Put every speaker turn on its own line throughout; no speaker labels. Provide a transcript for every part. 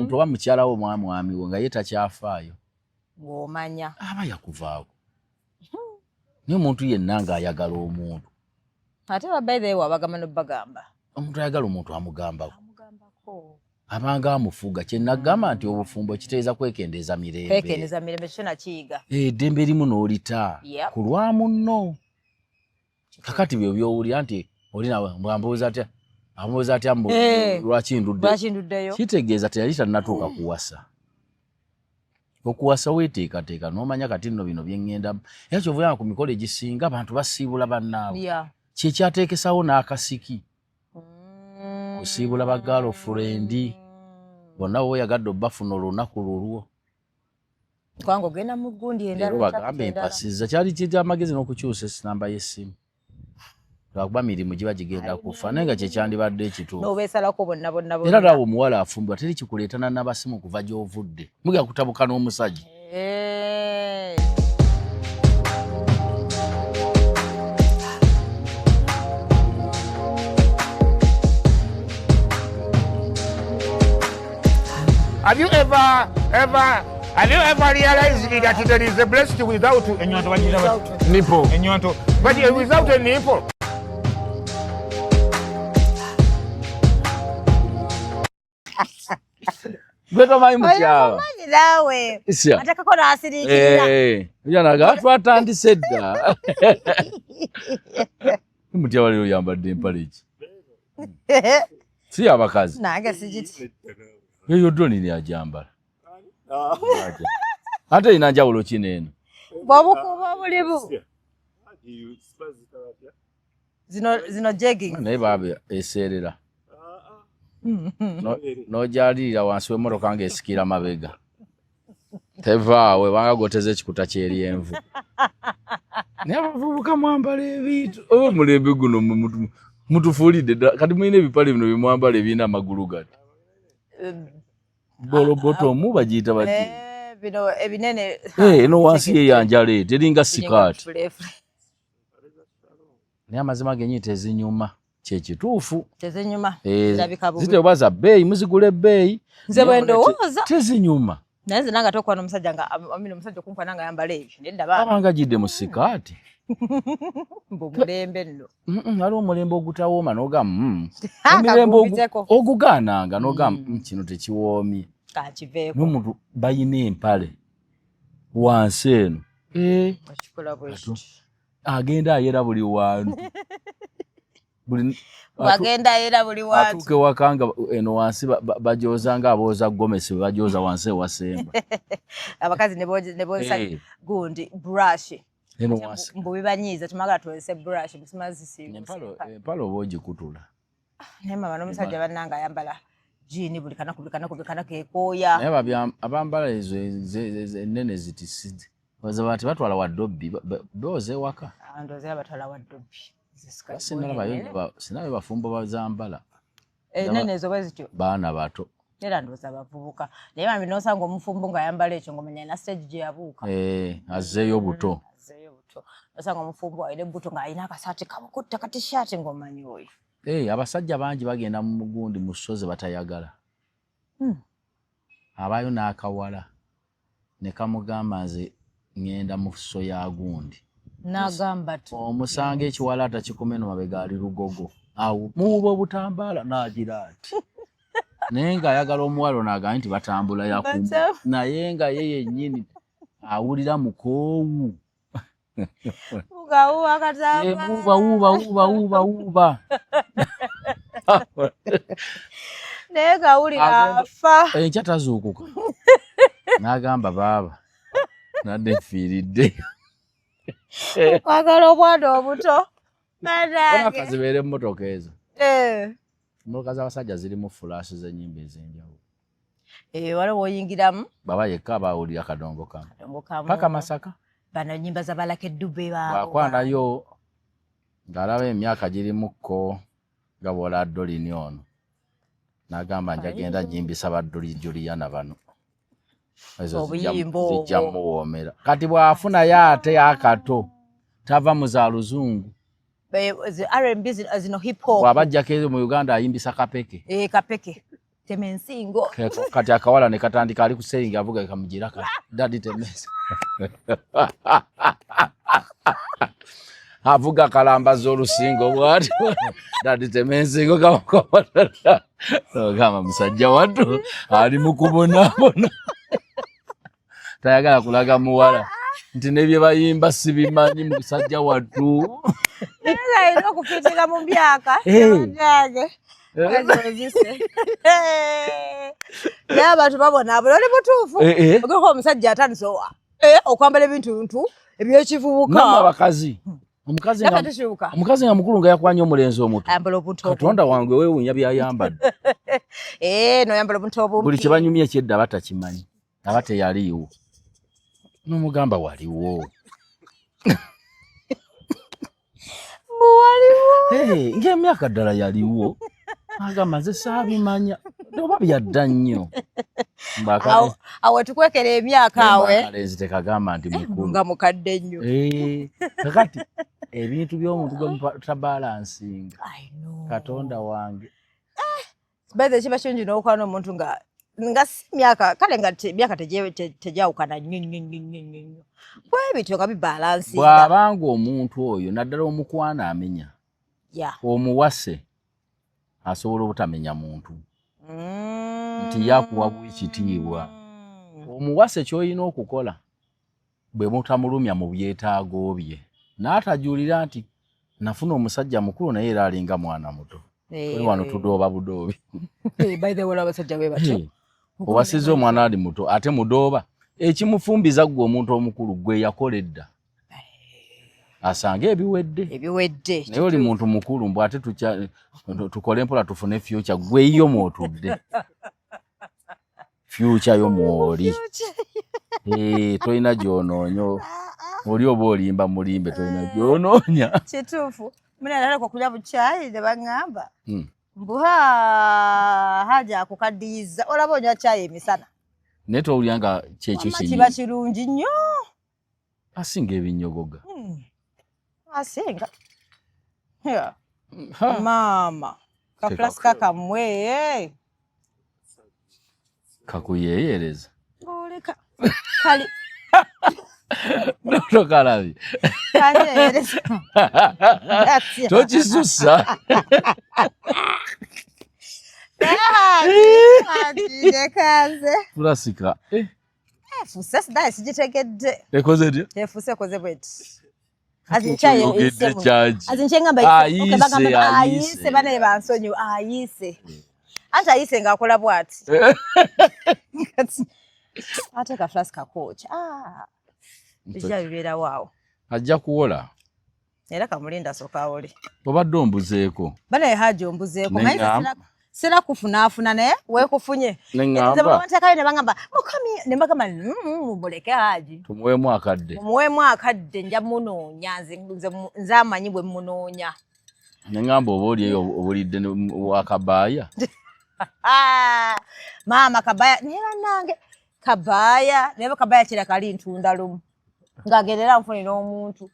Omuntu wa mukyala wo mwami wo nga yetakyafaayo.
Ng'omanya.
Aba yakuvaako. Niyo omuntu yenna nga ayagala omuntu.
Ate by the way wabagamba n'obagamba.
Omuntu ayagala omuntu amugambako.
Amugambako.
Abanga amufuga kye nagamba nti obufumbo kiteeza kwekendeeza mirembe.
Kwekendeeza mirembe kyo nakiyiga.
Eddembe limu n'olita. Ku lwa munno. Kakati byo byowulira nti oli nawe mbambuuza atya. Ambuuza atya lwaki ndudde.
Lwaki nduddeyo.
Kitegeeza teyali tannatuuka kuwasa. Okuwasa weeteekateeka n'omanya kati nno bino bye ŋŋendamu. Era ky'ovuga ku mikolo egisinga abantu basiibula bannaabwe. Kye kyateekesawo n'akasiki. Kusiibula ba girlfriend. Bonna oyagadde obbafuna olunaku lulwo.
Kwange ogenda mu gundi endala.
Bagambe empasizza kyali kijja amagezi n'okukyusa essinamba y'essimu. Lwakuba mirimu giba gigenda kufa naye nga kye kyandibadde ekituufu.
N'obeesalako bonna.
Era laawo omuwala afumbirwa teri kikuleetana n'abasimu kuva gy'ovudde. Mugenda kutabuka n'omusajja.
Have you ever realized that there is a breast without a nipple? But without a nipple.
Gweto mai mukyawa.
Manyi nawe. Atakako n'asiriikirira.
Yanaga twatandise dda. Mukyawa lero yambadde empale ki? Si abakazi.
Nange sigiti.
Eyo drone ni ajambala. Ate ina njawulo ki n'eno?
Bw'obukuba bulibu. Zino jegging.
Naye baabe eseerera. N'ogyalirira wansi w'emmotoka ng'esikira mabega. Tevaawe banga goteze ekikuta ky'eryenvu. Naye abavubuka mwambala ebintu. Omulembe guno mutufuulidde kati mulina ebipale bino bimwambala ebirina amagulu gati. Bolobotomu bagiyita bati.
Bino ebinene.
Eno wansi yeyanjala teringa sikaati. Naye amazima genyita ezinyuma. Kyekituufu.
Tezinyuma.
Zitebaza bbeeyi muzigula ebbeeyi.
Nze bwe ndowooza.
Tezinyuma.
Naye nze nanga tokwana omusajja nga omusajja okunkwana nga ayambala ebyo. Nedda baba.
Abanga gidde mu sikaati.
Mulembe nno.
Ali omulembe ogutawooma n'ogamba emilembe ogugaananga n'ogamba kino tekiwoomye.
Kakiveeko.
N'omuntu bayina empale wansi eno.
Akikola bwekyo.
Agenda ayera buli wantu.
Wagenda ayera buli wantu.
Atuuke wakanga eno wansi bajooza nga abooza gomesi bajooza wansi ewasemba.
Abakazi ne booza gundi brush.
Eno wansi.
Mbubi banyiiza tumagala tuwese brush busimazi simu.
Empalo oba ogikutula.
Naye mama n'omusajja bannanga ayambala jini buli kana keekooya.
Naye abambala ezo ennene zitisizze. Baza bati batwala wadobbi booze waka.
Ndooza batwala wadobbi.
Sinabe bafumbo bazambala.
Ennene ezo bwe zityo.
Baana bato.
Era ndooza abavubuka. Naye mami n'osanga omufumbo ng'ayambala ekyo ng'omanya na stage gye yabuuka.
Azzeeyo buto.
Osanga omufumbo ayina ebbuto ng'alina akasaati kamukutte katishaati ng'omanyi oyo.
Abasajja bangi bagenda mu mugundi mu ssozi batayagala. Abaayo n'akawala ne kamugamba nze ŋŋenda mu sso ya gundi.
N'agamba tu.
Omusanga ekiwala atakikumeno mabega ali lugogo. Awo muwuba obutambaala n'agira ati. Naye ng'ayagala omuwala n'agamba nti batambula yakumu. Naye nga ye yennyini awulira mukoowu.
Ugawuba katamba.
Wuba.
Naye gawulira afa.
Enkya tazuukuka. N'agamba baaba. Nadde nfiiridde.
Kwagala obwana obuto.
Bonaka zibeere emmotoka ezo. Emmotoka z'abasajja zirimu fulaasi z'ennyimba ez'enjawulo.
Waliwo oyingiramu.
Baba yekka baawulira kadongo kamu. Paka Masaka.
Bano nnyimba za Balaka Dube baabo.
Bwakwanayo ng'alaba emyaka girimukko nga bw'ola Dolini ono. N'agamba njagenda nyimbisa badduli Juliana bano.
Obuyimbo
zijja muwoomera. Kati bw'afunayo ate akato tava mu za luzungu.
R&B zino hip hop.
Bw'abajjako ezo mu Uganda ayimbisa kapeke.
Kapeke. temensingo
kati akawala ne katandika ali kuseyinga avuga kamugira kati dadi temesa avuga kalambaza olusingo bwati dadi temensingo kama musajja wattu ali mukubonabona tayagala kulaga muwala nti nebye bayimba sibimanyi musajja wattu
era ino kufitika mu myaka naye abantu babona abo oli butuufu ogeko omusajja atandise okwambala ebintu ebyekivubuka
abakazi omukazi nga mukulu nga yakwanya omulenzi omuto Katonda wange weewuunya byayambadde
noyambala obuntu obumpi
buli kyebanyumya ekyedda batakimanyi aba teyaliiwo n'omugamba waliwo ng'emyaka ddala yaliwo agamba nze saabimanya oba byadda nnyo
awe tukwekera emyaka awe
kalenzi tekagamba nti mukulu
nga mukadde nnyo
kakati ebintu by'omuntu gwemutabalansinga Katonda wange
baize kiba kingi n'okukola n'omuntu nga si myaka kale nga myaka tegyawukana nnyo bwebityo nga bibalansinga
bw'abanga omuntu oyo naddala omukwana amenya omuwase asobola obutamenya muntu nti yakuwa bwekitiibwa omuwase ky'olina okukola bwe mutamulumya mu byetaago bye n'atajuulira nti nafuna omusajja mukulu naye era alinga mwana muto wano tudooba budoobi owasiza omwana ali muto ate mudooba ekimufumbiza gwe omuntu omukulu gwe yakoledda asanga ebiwedde naye oli muntu mukulu mbw ate tukole mpola tufune future gweyo mwotudde future yo mwoli tolina gyonoonya oli oba olimba mulimbe tolina gyonoonya
kituufu munalala kulya bucyayi ne baŋŋamba mbuha haja akukaddiyiza olaba onywa cyayi emisana
naye towulira nga kyekyo
kiba kirungi nnyo
asinga ebinyogoga
asinga maama kafulasika kamwe
kakuyeyereza
oleka kali
notokalabi
kanyeyereza
tokisusa
nekaze
fulasika
efuse sidaye sigitegedde
ekoze etya
efuse ekoze bweti ayise banaye bansonyiwa ayise anti ayise ng'akola bw'ati ate kafulasika kooki ekya bibeerawo awo
ajja kuwola
era kamulinda asooka awole
obadde ombuzeeko
banaye haja ombuzeeko sera kufunaafuna naye weekufunye nteekayo ne baŋŋamba mukami ne mbagamba muleke haji
tumuweemu
akadde nja munoonya nze amanyi bwe munoonya
ne ŋŋamba oba oli eyo obulidde wakabaaya
maama kabaaya naye bannange kabaaya naye kabaaya kiraka ali ntunda lumu ng'agendera nfunira omuntu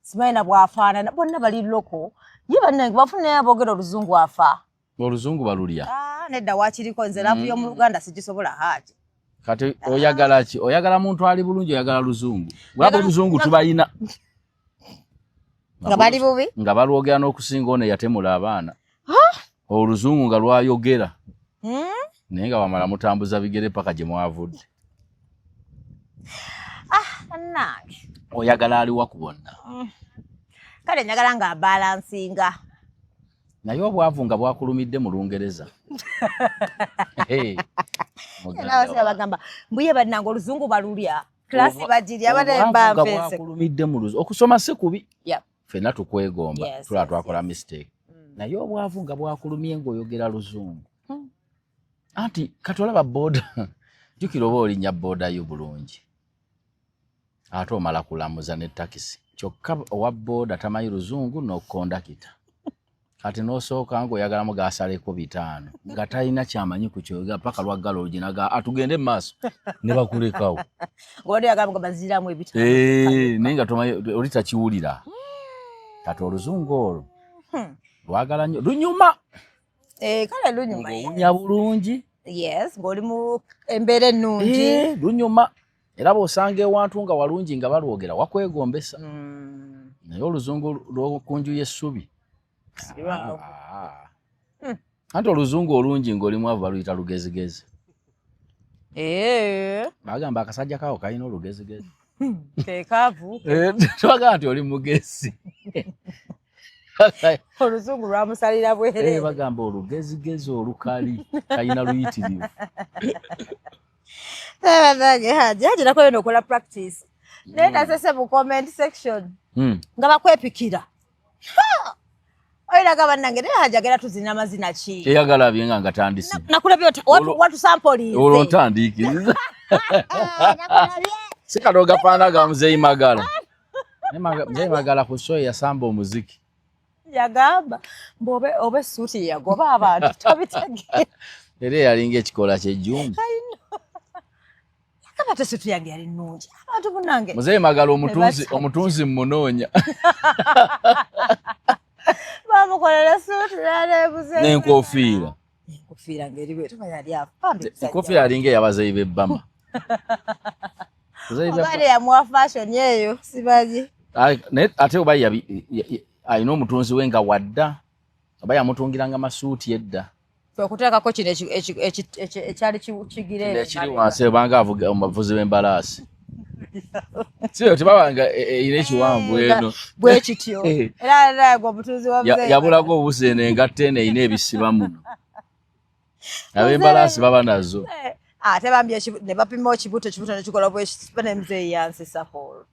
simanyi na bw'afaanana bonna bali loko ye bannange bafunira boogera oluzungu afa
oluzungu balulya
nedda wakiriko nze laavu y'omu Luganda sigisobola haati
kati oyagala ki oyagala muntu ali bulungi oyagala luzungu waba oluzungu tubalina
nga bali bubi
nga balwogera n'okusinga ono yatemula abaana oluzungu nga lwayogera naye nga wamala mutambuza bigere paka gye mwavudde
annange
oyagala aliwa ku bonna
kale njagala nga abalansinga
naye obwavu nga bwakulumidde mu Lungereza
bagamba mbuye bannange oluzungu balulya klasi bagirya banemba mpese
bwakulumidde mu luzungu okusoma si kubi ffenna tukwegomba tulaba twakola mistake naye obwavu nga bwakulumye ng'oyogera luzungu anti kati olaba booda jjukira oba olinnya booda yo bulungi ate omala kulamuza ne takisi kyokka owa booda tamanyi luzungu n'okondakita kati n'osooka ng'oyagalamu gaasaleko 5 nga talina kyamanyi ku kyoga paka lwaggala oluginaga atugende mu maaso ne bakulekawo naye nga tomanyi oli takiwulira kati oluzungu olwo lwagala nnyo lunyuma
kale lunyuma
ng'owunya bulungi
Yes, ng'oli mu embeera ennungi.
Lunyuma era bw'osanga ewantu nga walungi nga balwogera wakwegombesa. Naye oluzungu lw'okunju y'essubi. Anti oluzungu olungi ng'olimu avo baluyita lugezigezi. Bagamba akasajja kawo kalina olugezigezi.
Keekaavu.
Twaga nti oli mugezi.
Oluzungu lwamusalira bwereere.
Bagamba olugezigezi olukali kalina luyitirivu.
Haji nakoyo nokola practice. Nenda sese mu comment section. Nga bakwepikira. Oyina gaba nange naye Haji agera tuzina amazina ki?
Eyagala byenga ngatandisi.
Nakulabye watu sample.
Olwo ntandikiriza. Sikaloga pana ga Mzee Magala. Mzee Magala ku show yasamba omuziki.
Yagamba mbobe obe suti yagoba abantu tabitege.
Era yalinga ekikola ky'ejjumbi.
Kama tesuti yange yali nnungi. Abantu bunange.
Mzee Magala omutunzi mmunoonya.
Bamukolera suti n'alebuze.
N'enkofiira.
Enkofiira ng'eriwe tumayali afa.
Enkofiira yalinga eyabazeeyi b'ebbama.
Obale yamuwa fashion eyo sibaji.
Ate oba alina omutunzi we nga wadda oba yamutungiranga masuuti edda.
Okuteekako kino ekyali kigire.
Ekiri wansi obanga abavuzi b'embalaasi. Siyo tebabanga erina ekiwanvu eno.
Bwe kityo. Era gwe omutunzi wa Mzee.
Yabulako obuseene engatta eno erina ebisiba muno. Ab'embalaasi baba nazo.
Ate bambye ne bapima ekibuto ne kikola bwekisiba ne Mzee yansisa Paul.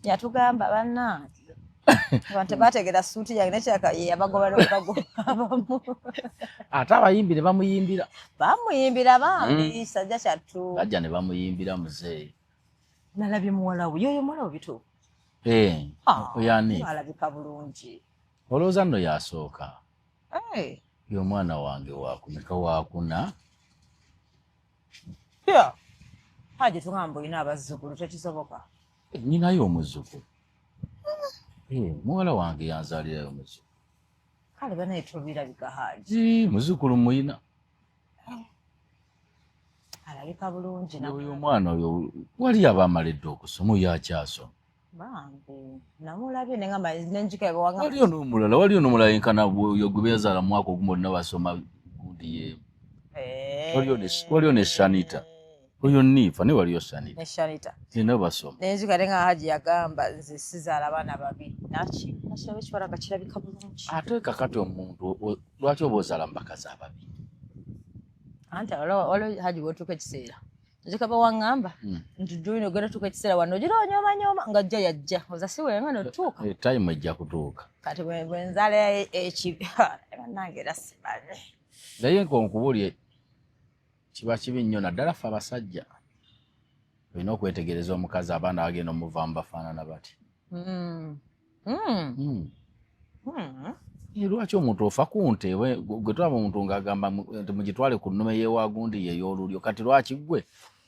Yatugamba bannange. Abantu bategera suuti yange nekyaka yabagoba abamu.
Ate abayimbi ne bamuyimbira.
Bamuyimbira bambi sajja kyattu.
Bajja ne bamuyimbira Mzee.
Nalabye muwala we yoyo muwala we bituufu.
Oyani.
Alabika bulungi.
Olowooza nno yasooka. Y'omwana wange wakumeka wakuna.
Haji tugamba olina abazzukulu tekisoboka.
Ninayo omuzzukulu. Muwala wange yanzaalirayo omuzzukulu.
Kale banaye tubirabika Haji.
Muzzukulu muyina.
Alabika bulungi.
Oyo omwana oyo wali abamaledde okusoma oyo akyasoma.
Bambi namulabye nengamba nenjika bwanga.
Waliyo n'omulala yenkana oyo gwe beezaala mu mwaka ogumu olina basoma gundi yeemu. Waliyo ne Shanita. Oyo Nifa ne waliyo Shanita.
Ne Shanita.
Nina basoma.
Nenjika nenga Haji yagamba nze sizaala abaana babiri. Naki ekibala kirabika bulungi.
Ate kakati omuntu lwaki oba ozaala mu bakazi ababiri?
Anti olwo Haji bw'otuuka ekiseera. Njika bawaŋŋamba nti joyina ogenda tuuka ekiseera wano ogira onyooma nga jja yajja. Oza si wenga n'otuuka.
Time ejja kutuuka.
Kati bwe nzaala ekibi bannange era simanyi.
Naye nkubuulye kiba kibi nnyo naddala ffe abasajja. Olina okwetegereza omukazi abaana bagenda omuvaamu bafaanana bati. Lwaki omuntu ofa ku nte gwe tulaba omuntu ng'agamba nti mugitwale ku nnume y'ewagundi ye y'olulyo kati lwaki gwe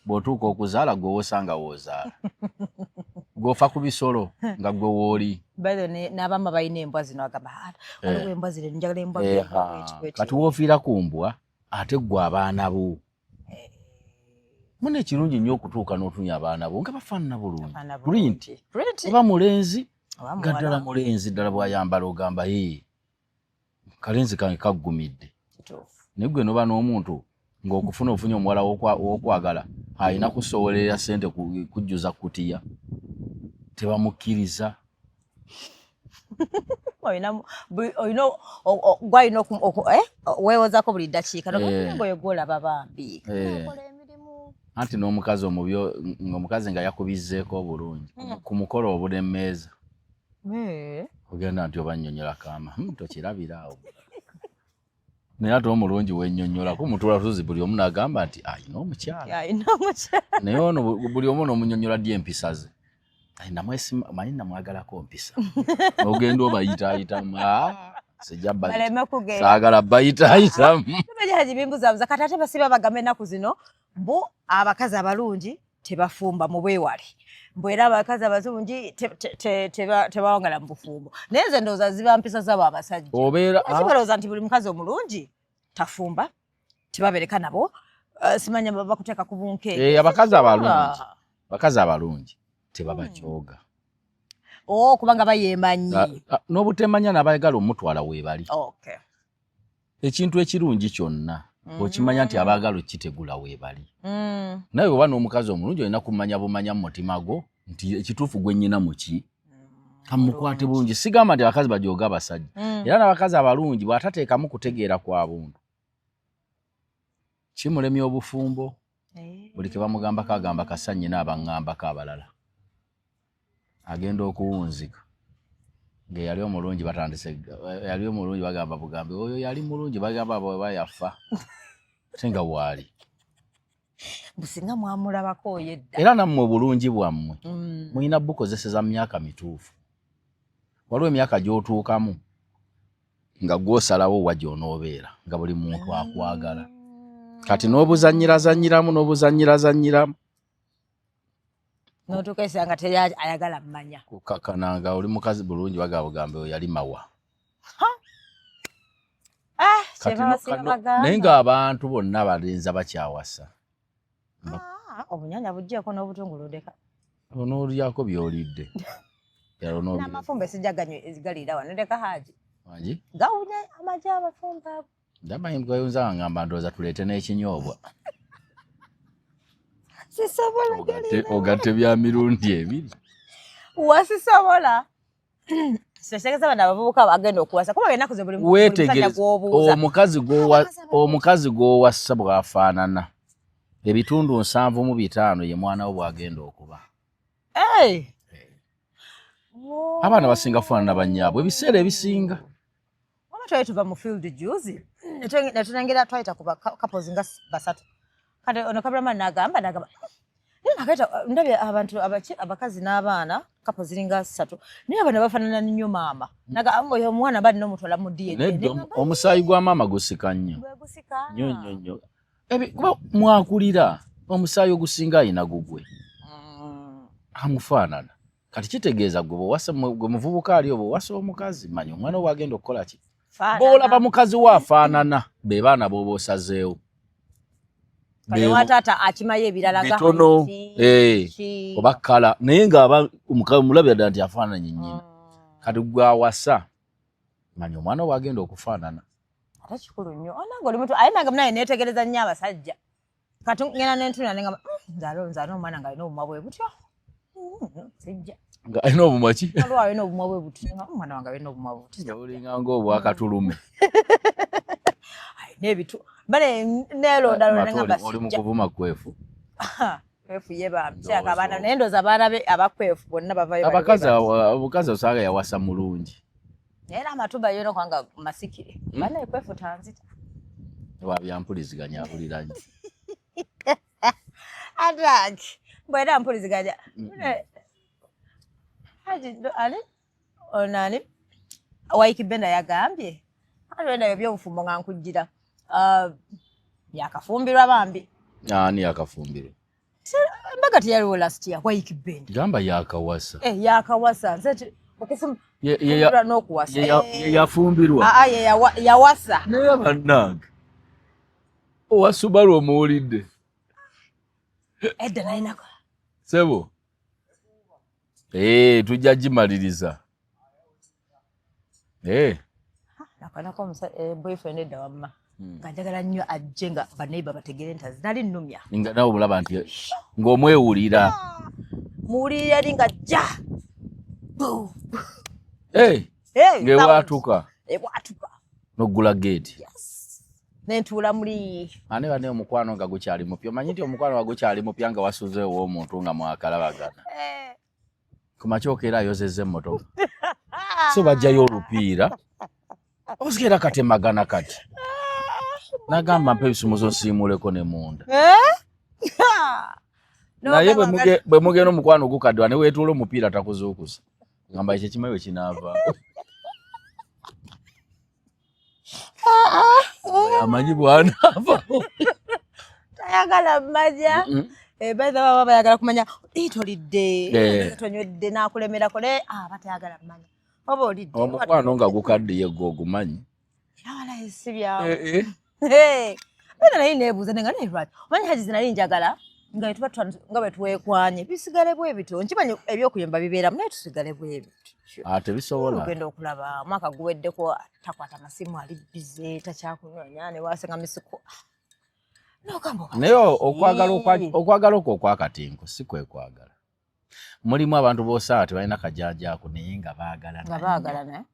bw'otuuka okuzaala gwe wosanga woozaala gwofa ku bisolo nga gwe wooli.
N'abamu balina embwa zino agamba waliwo embwa zino njagala embwa
kati woofiira ku mbwa ate gwe abaana bo. Muna ekirungi nnyo okutuuka n'otunya abaana bo nga bafaanana bulungi. Pulinti oba mulenzi nga ddala mulenzi ddala bw'ayambala ogamba kalenzi kange kaggumidde. Naye gwe noba n'omuntu ng'okufuna ofunye omuwala w'okwagala alina kusowolerera ssente kujjuza kutiya tebamukkiriza.
Gwalina weewozaako buli ddakiika nogoyo gwolaba bambi.
Anti n'omukazi omubi ng'omukazi nga yakubizzeeko obulungi ku mukolo obulemmeeza. Ogenda nti oba nnyonnyola kaama tokirabira awo. Naye ate omulungi wennyonnyolako mutula tuzi buli omu n'agamba nti ayina omukyala. Naye ono buli omu n'omunnyonnyola ddi empisa ze. Manyi namwagalako mpisa. Ogenda obayitaayitamu. Saagala bayitaayitamu.
Haji bimbuzabuza kati ate basiba bagambe ennaku zino mbu abakazi abalungi tebafumba mu bwewale. Mbwera abakazi abazungi tebawangala mu bufumbo. Naye nze ndowooza ziba mpisa z'abo abasajja. Balowooza nti buli mukazi omulungi tafumba, tebabereka nabo, simanya baba kuteka ku bunke
abakazi abalungi tebaba kyoga
kubanga bayemanyi
n'obutemanya n'abayagala omutwala weebali ekintu ekirungi kyonna okimanya nti abaagala okitegula weebali naye oba n'omukazi omulungi olina kumanya bumanya mu mutima gwo nti ekituufu gwe nnyina muki kamukwate bulungi sigamba nti abakazi bajooga abasajja era n'abakazi abalungi bw'atateekamu kutegeera kwa buntu kimulemya obufumbo buli ke bamugamba kagamba kasanyi n'abaŋŋambako abalala agenda okuwunzika ng'eyali omulungi batandise yali omulungi bagamba bugambe oyo yali mulungi bagamba abo bayafa ate nga bwali
businga mwamulabako yedda
era nammwe obulungi bwammwe mulina bukozeseza mu myaka mituufu waliwo emyaka gy'otuukamu nga gw'osalawo wa gy'onoobeera nga buli muntu akwagala kati n'obuzanyirazanyiramu
n'otuuka esanga teri ayagala mmanya
kukakananga oli mukazi bulungi bagamba oyo yali mawa naye ng'abantu bonna balenza bakyawasa
obunyanya buggyeko n'obutungulu deka
onoolyako by'olidde
n'amafumbo esijja galiira wano ndeka haji
wangi
gawunya amagi abafumbo ago
ndamanyi gayunza wangamba ndowooza tuleete n'ekinyoobwa
sisobola
ogatte bya mirundi ebiri
wasisobola sitegeza bana abavubuka bagenda okuwasa kuba ennaku ze buli musajja gw'obuuza
omukazi gw'owassa bw'afaanana ebitundu 75 ye mwana wo bw'agenda okuba abaana basinga faanana bannyaabwe ebiseera ebisinga
oba twali tuva mu field juzi netulengera twayita ku couples nga basatu kati ono kabiramani n'agamba naye nakaita ndabye abantu abakazi n'abaana kapo ziringa 3 naye abana bafaanana nnyo maama oyo omwana bali n'omutwala mu DNA
omusaayi gwa maama gusika nnyo nnyo kuba mwakulira omusaayi ogusinga ayina gugwe amufaanana kati kitegeeza gwe muvubuka ali obo wasa omukazi manya omwana wo agenda okukola ki bw'olaba mukazi wo afaanana be baana b'oba osazeewo
wataata akimayo ebirala
bitono oba kala naye ng'aba omulabira ddala nti afaananye nnyina kati gwawasa manya omwana wo agenda okufaanana
ate kikulu nnyo onanga oli mutu aye nange munaye neetegereza nnyo abasajja kati ngenda n'entuna nengamba nzaale omwana nga alina obumwa bwe butyo sijja
nga alina obumwa ki
waliwo alina obumwa bwe butyo omwana wange alina obumwa bwe butyo
olinga ng'obwakatulume
n'ebitu bale neelonda nengamba
oli mu kuvuma kwefu
kwefu ye bamkyaka abaana naye ndooza abaana be abakwefu bonna bavayo
omukazi osanga yawasa mulungi
naye amatuba yona kwanga masikire banaye kwefu tanzita
wabyampuliziganya abulira nnyo
ataki bwera mpuliziganya onani waikibenda yagambye alwenda yo byobufumbo nga nkujjira yakafumbirwa bambi
ani yakafumbirwa
mbaga teyaliwo last year waikibenda
gamba yakawasa
yakawasa nze okufumba n'okuwasa
yafumbirwa
yawasa
naye bannange owasubalu omuwulidde
edda nalinako
sebo tujja gimaliriza
nakanako boyfriend edda wamma nga njagala nnyo ajje nga baneiba bategere nti zinali nnumya
nga nawe bulaba nti ng'omwewulira
muwulirira eri nga jja
ng'ewatuka
ebwatuka
n'oggula geeti
nentuula muli
ane bane omukwano nga gukyali mupya omanyi nti omukwano nga gukyali mupya nga wasuzeewo omuntu nga mwakalabagana ku makyoka era ayozezza emmotoka so bajjayo olupiira osigera katemagana kati nagamba mpa ebisumuzo nsiimuleko ne munda naye bwe mugenda omukwano gukaddwa ne weetuula omupiira takuzuukusa gamba ekyo kimayo kinaava amanyi bwanaava
tayagala mmaja baitha baba bayagala kumanya tolidde tonywedde n'akulemerako naye batayagala mmanya oba olidde
omukwano nga gukaddiye gwe ogumanyi
era walayi si byawe Bana naye nebuuza nga naye lwaki omanyi Haji zinali njagala nga bwe twekwanye bisigale bwe bityo nkimanyi ebyokuyimba bibeeramu naye tusigale bwe bityo
ate bisobola
ogenda okulaba mwaka guweddeko takwata masimu ali bize takyakunoonya ne wasenga misiko
naye okwagala okwo okwakatinko si kwekwagala mulimu abantu b'osaa tebalina kajajaako naye nga baagalana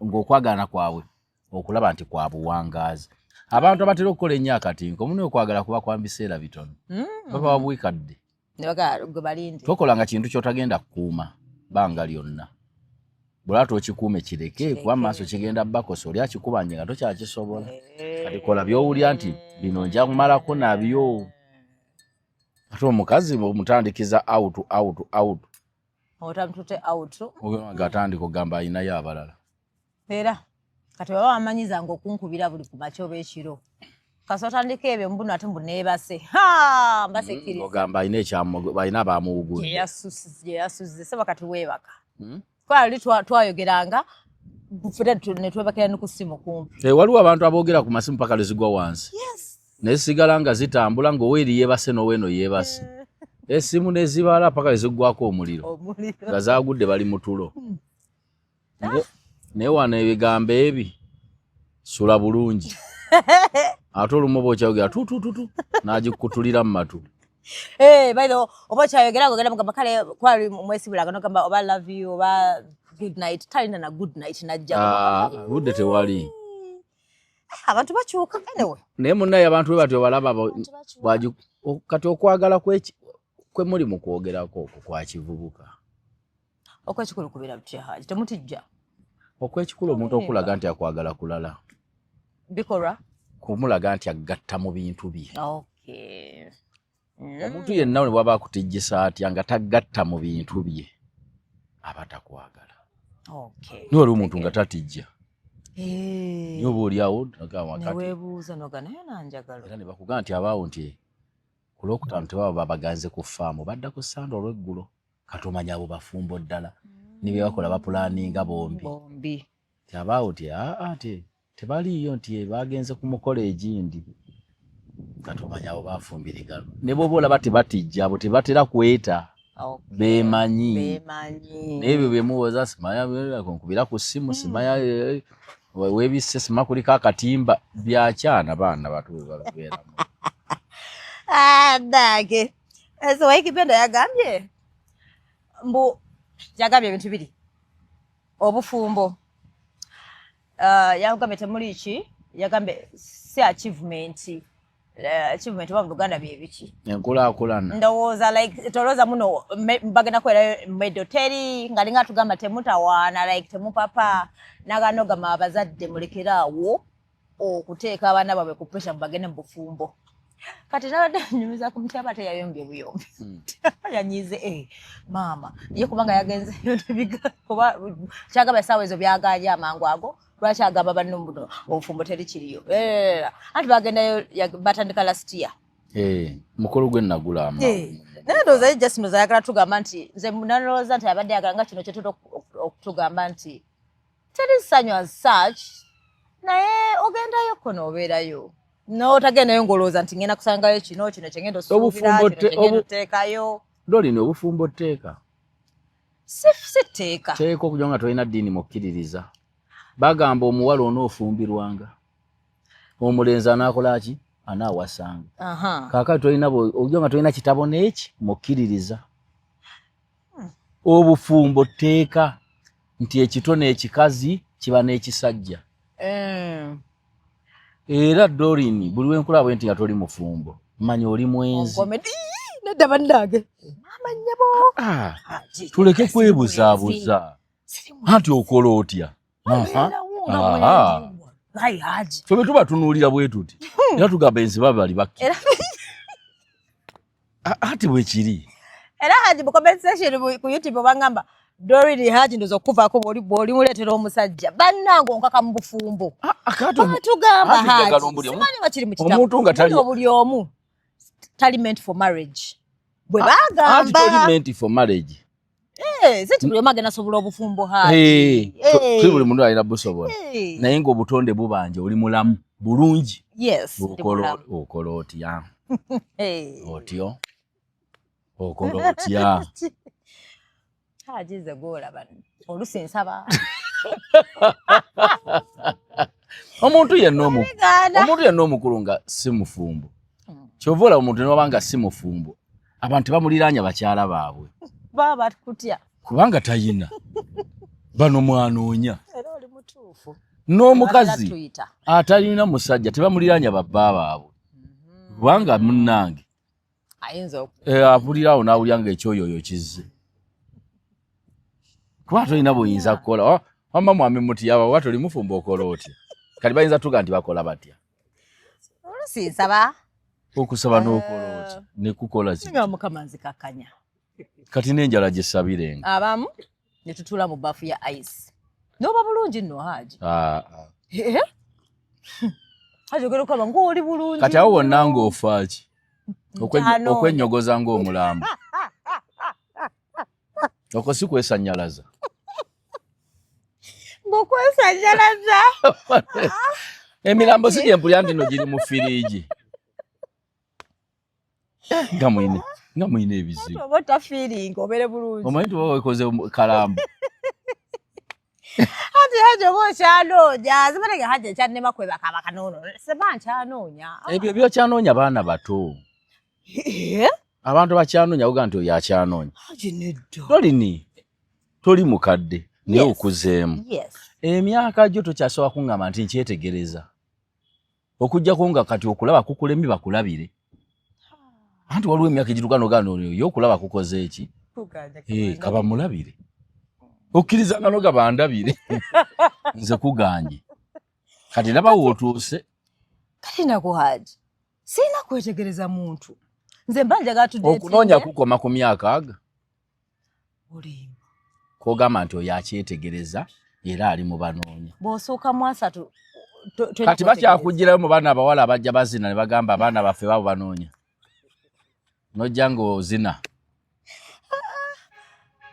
ng'okwagalana kwabwe okulaba nti kwa buwangaazi abantu abatera okukola ennyo akatinko muni okwagala kuba kwa biseera bitono baba wabwikadde tokolanga kintu ky'otagenda kukuuma bbanga lyonna bw'olaba okikuume kireke kuba maaso kigenda bakosa oli akikubanje nga tokyakisobola kati kola by'owulya nti bino nja kumalako nabyo ate omukazi omutandikiza out
otamutute out
gatandika ogamba ayinayo abalala
era kati baba wamanyizanga okunkubira buli ku makya oba ekiro kasi otandika ebyo mbuno ate mbuneebase mbasekkiriza
ogamba ayina abamuwugudde
gye yasusize seba kati weebaka twali twayogeranga ne twebakira ne ku ssimu kumpi
waliwo abantu aboogera ku masimu paka lezigwa wansi naye sigala nga zitambula ng'oweeri yeebase n'oweeno yeebase essimu nezibala paka leziggwako omuliro nga zaagudde bali mu tulo naye wano ebigambo ebi sula bulungi ate olumu oba okyayogera tutututu n'agikutulira mu matu
baitho oba okyayogera ng'ogenda mugamba kale kwali mwesibulanga nogamba oba love you oba good night talina na good night najja
budde tewali
abantu bakyuka anyway
naye munnaye abantu bwe batyo balaba kati okwagala kwe muli mu kwogerako okwo kwa kivubuka
okwekikulu kubeera butya Haji temutijja
okwekikulu omuntu okulaga nti akwagala kulala
bikolwa
kumulaga nti agatta mu bintu bye omuntu yenna ne bwaba akutijjisa atya nga tagatta mu bintu bye aba takwagala niwe oli omuntu nga tatijja niwe oba oliawo
neweebuuza noga naye nanjagala
era ne bakugamba nti abaawo nti ku lwokutaano tebaba babaganze ku faamu badda ku ssande olw'eggulo kati omanya abo bafumbo ddala ne bye bakola bapulaaninga bombi ti abaawo ti tebaliiyo nti bagenze ku mukolo egindi kati omanya abo bafumbirigano ne bwoba olaba tebatijja abo tebatera kweta beemanyi naye ebyo byemuwoza simanya nkubira ku ssimu simanya weebisse sima kuliko akatimba byakyana baana batubeeramu
Dage. So Waikipenda yagambye ebintu biri obufumbo yagambye temuli ki yagambye si achievement oba mu Luganda bye biki
enkulaakulana
ndowooza like tolooza muno bagenda kwerayo medoteri nga linga tugamba temutawaana like temupapa naganogama abazadde mulekeraawo okuteeka abaana baabwe ku pressure bagende mu bufumbo kati nabadde nyumiza ku muti aba teyayombye buyombi yanyize maama ye kubanga yagenze kuba kyagamba essaawa ezo byaganja amangu ago lwaki agamba banno mbuno obufumbo teri kiriyo anti bagendayo batandika last year
mukolo gwe nagulama
naye ndowooza ye just noza ayagala tugamba nti nze nalowooza nti abadde ayagala nga kino kyetula okutugamba nti teri ssanyu as such naye ogendayo ko noobeerayo n'otagendayo ng'olowooza nti ngenda kusangayo kino kyengenda osuubira kino kyengenda oteekayo
lolini obufumbo tteeka
si tteeka
teeka okugira nga tolina ddiini mukkiririza bagamba omuwala onoofumbirwanga omulenzi anaakola ki anaawasanga kaakati tolina okugira nga tolina kitabo n'eki mukkiririza obufumbo tteeka nti ekito n'ekikazi kiba n'ekisajja era Dorini buli wenkulaba nti nga toli mufumbo manya oli mwenzi
nedda bannange
tuleke kwebuzaabuza anti okola otya fe bwe tuba tunuulira bwe tuti era tugamba enziba bali bakki ati bwe kiri
era Haji mu comment section ku YouTube bangamba Dorini Haji ndozo kuvaako bw'oli muleetera omusajja bannange onkaka mu bufumbo batugamba Haji simanyi nga kiri mu kitabu buli omu tali meant for marriage bwe bagamba
tali meant for marriage
si buli omu agenda asobola obufumbo Haji
si buli muntu alina busobola naye ng'obutonde bubanja oli mulamu bulungi.
Yes.
Okola otya. Otyo. Okola otya.
Hajize gola bano. Olusi nsaba.
Omuntu yenna omukulu nga si mufumbo. Kyovola omuntu n'obanga si mufumbo. Abantu bamuliraanya bakyala baabwe.
Baba kutya.
Kubanga tayina. Bano mwanoonya.
Era oli mutuufu.
N'omukazi atalina musajja tebamuliraanya babba baabwe. Kubanga munnange.
Ayinza
apulirawo n'awulira nga ekyoyoyo kizze. Kuba tolina buyinza kukola. Wamma mwami muti yaba watu oli mufumbo okola otya. Kati bayinza tuga nti bakola batya.
Olusi nsaba.
Okusaba n'okola otya. Ne kukola zi.
Nga Mukama nzikakanya.
Kati n'enjala gyessabirenga.
Abamu ne tutula mu bafu ya ice. Noba bulungi nno Haji. Haji ogera okuba ng'oli bulungi.
Kati awo wonna ng'ofa ki? Okwenyogoza ng'omulambo. Okwo si kwesannyalaza.
Ng'okwesannyalaza.
Emirambo si gye mpulira nti no giri mu firiigi. Nga mwine ebizibu.
Oba otafiiringa obeere bulungi.
Omanyi tuba wekoze kalambo.
Haji oba okyanoonya. Zibanege Haji ekyannema kwebakabaka n'ono. Seba nkyanoonya.
Ebyo byokyanoonya baana bato. Abantu bakyanoonya uga nti oyo akyanoonya.
Haji nedda.
Toli mukadde. Naye okuzeemu.
Yes.
Emyaka gyo tokyasobola kuŋŋamba nti nkyetegereza. Okujjako nga kati okulaba kukulemye bakulabire. Anti waliwo emyaka egituuka n'ogamba oyo okulaba kukoze eki? Kaba mulabire. Okkiriza nga noga bandabire. Nze kuganye. Kati laba wootuuse.
Kati nako Haji. Sina kwetegereza muntu. Nze mba njagala tudeetinge.
Okunoonya kukoma ku myaka aga.
Olimba.
Kogamba nti oyo akyetegereza era ali mu banoonya.
Bw'osooka mu asatu.
Kati bakyakugirayo mu baana abawala abajja bazina ne bagamba abaana baffe babo banoonya. Nojja ng'ozina.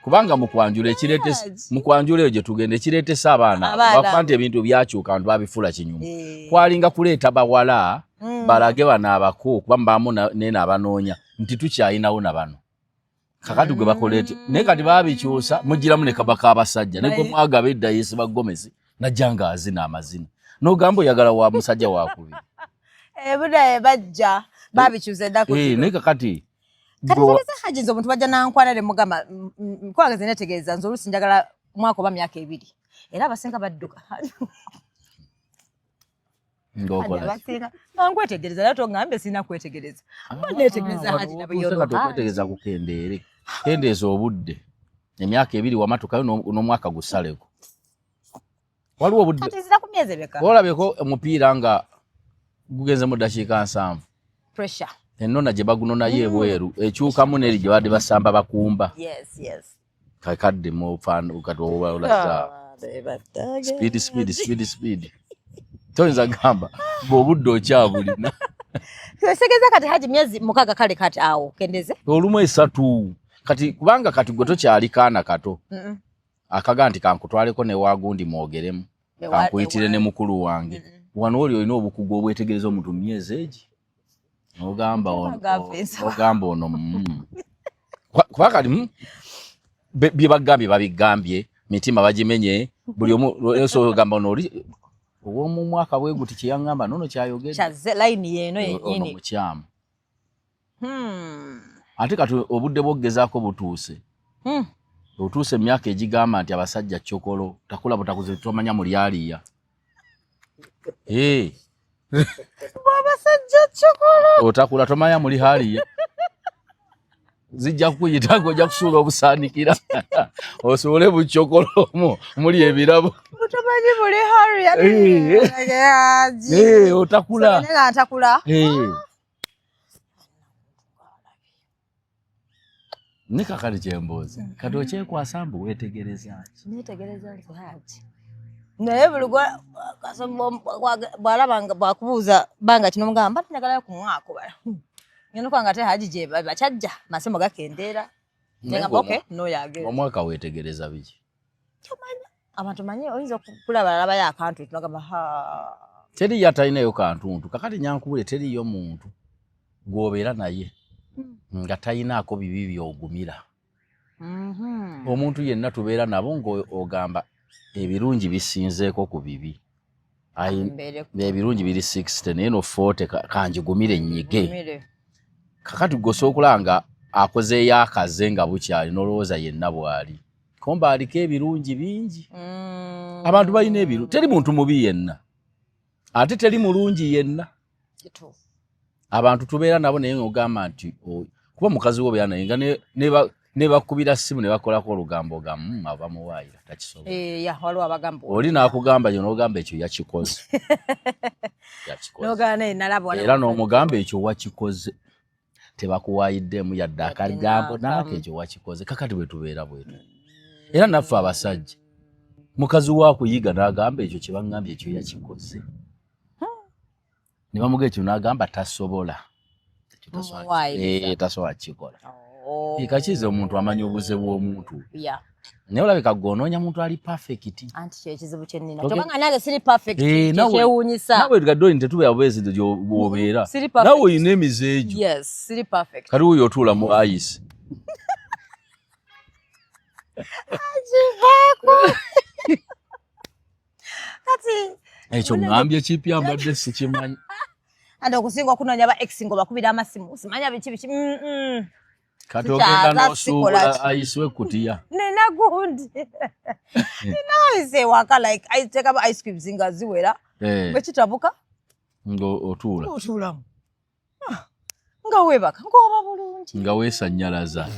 Kubanga mukwanjula eyo gye tugenda ekireetese abaana bakuba nti ebintu byakyuka abantu babifula kinyumu. Kwalinga kuleeta bawala balage bano abako kuba mubaamu neena abanoonya nti tukyayinawo na bano. Kakati gwe bakoleete naye kati baabikyusa mugiramu ne kabaka abasajja ne gwe mwagaba edda yeesiba Gomezi najja nga azina amazina. N'ogamba oyagala wa musajja wakubiri.
Budaye bajja baabikyusa eddako.
Naye kakati
Kategereza Haji nze omuntu bajja nankwana ne mugamba nkwanga ze netegereza nze olusi njagala mwaka oba myaka 2 era abasinga badduka.
Ngokola.
Nkwetegereza naye tongambe sina kwetegereza. Netegereza Haji nabo yoro.
Kwetegereza kukendeere. Kendeeza obudde. Emyaka 2 wamatukayo n'omwaka gusaleko. Waliwo obudde.
Kati zira ku myezi beka.
Olabeko omupiira nga gugenze mu dakiika 7.
Pressure.
Ennona gye bagunona yeebweru ekyukamu n'eri gye badde basamba bakumba.
Yes.
Kakadde mu fano katoba olaza. Speed. Toyinza gamba bw'obudde okyabulina.
Segeza kati Haji myezi mukaga kale kati awo kendeze.
Olumu 3 kati kubanga kati gwe tokyali kaana kato. Akaga nti kankutwaleko ne wagundi mwogeremu. Kankuyitire ne mukulu wange. Wano oli olina obukugu obwetegereza omuntu myezi egi. Ogamba ono kuba kati bye bagambye babigambye mitima bagimenye buli omu eso ogamba ono oli ow'omu mwaka bwe guti kyeyaŋŋamba nono kyayogedde
kyaze layini yeeno yennyini
mukyamu ate kati obudde bw'ogezaako butuuse otuuse emyaka egigamba nti abasajja kyokolo takula butakuze tomanya muli aliya
abasajja kyokolo
otakula tomanya muli haliya zijja kukuyita ng'ojja kusuula obusaanikira osuule bukyokolomu muli ebirabo
otamanyi muli haliya
otakula ne kakali kyemboozi kati okyekwasa mbu weetegereza ki
neetegereza nti Haji naye buli bw'alaba bwakubuuza banga kino mugamba njagala ku mwaka bala ngeno kwanga te Haji gye bakyajja masemo gakendeera ngamba okay n'oyo agenda
omwaka weetegereza biki
tomanya abantu manyi oyinza kulaba alabayo akantu tunagamba
teri yatainayo kantuntu kakati nyankubule teri yo muntu gwobeera naye nga tayinaako bibi byogumira. Omuntu yenna tubeera nabo ng'ogamba ebirungi bisinzeeko ku bibi. Ebirungi biri 60 naye no 40 kanjigumire nnyige. Kakati gosookulanga akozeeyo akaze nga bukyali n'olowooza yenna bw'ali. Komba aliko ebirungi bingi. Abantu balina ebirungi. Teri muntu mubi yenna. Ate teri mulungi yenna. Abantu tubeera nabo naye ng'ogamba nti kuba mukazi wo beera naye nga ne bakubira ssimu ne bakolako olugambo gamu ava muwaayira takisobola.
Waliwo abagamba.
Oli n'akugamba yo n'ogamba ekyo yakikoze. Era n'omugamba ekyo wakikoze. Tebakuwaayiddemu yadde akagambo naako ekyo wakikoze. Kakati bwe tubeera bwetu. Era naffe abasajja mukazi waakuyiga n'agamba ekyo kye baŋŋambye ekyo yakikoze. Ne bamuga ekyo n'agamba tasobola. Tasobola kikola. Kakize omuntu amanya obuze bw'omuntu. Naye olabika gonoonya muntu ali perfect.
Anti kyekizibu kye nnina. Kyokka nange siri perfect. Kyewuunyisa.
Nawe gadoli tetubeera bwezi bw'obeera. Nawe olina emizeejo.
Yes, siri perfect.
Kati wuyo otuula mu ayisi.
Kati
ekyo ngambye kipya mbadde sikimanyi.
Ande okusinga okunoonya ba ex ngo bakubira amasimu. Simanya biki.
Kati ogenda n'osuubula ayiswe kutiya.
Nina gundi. Nina ayise waka like I take up ice creams nga ziwera. Bwe kitabuka.
Ngo otuula.
Otuulamu. Nga webaka ng'oba bulungi.
Nga weesanyalaza.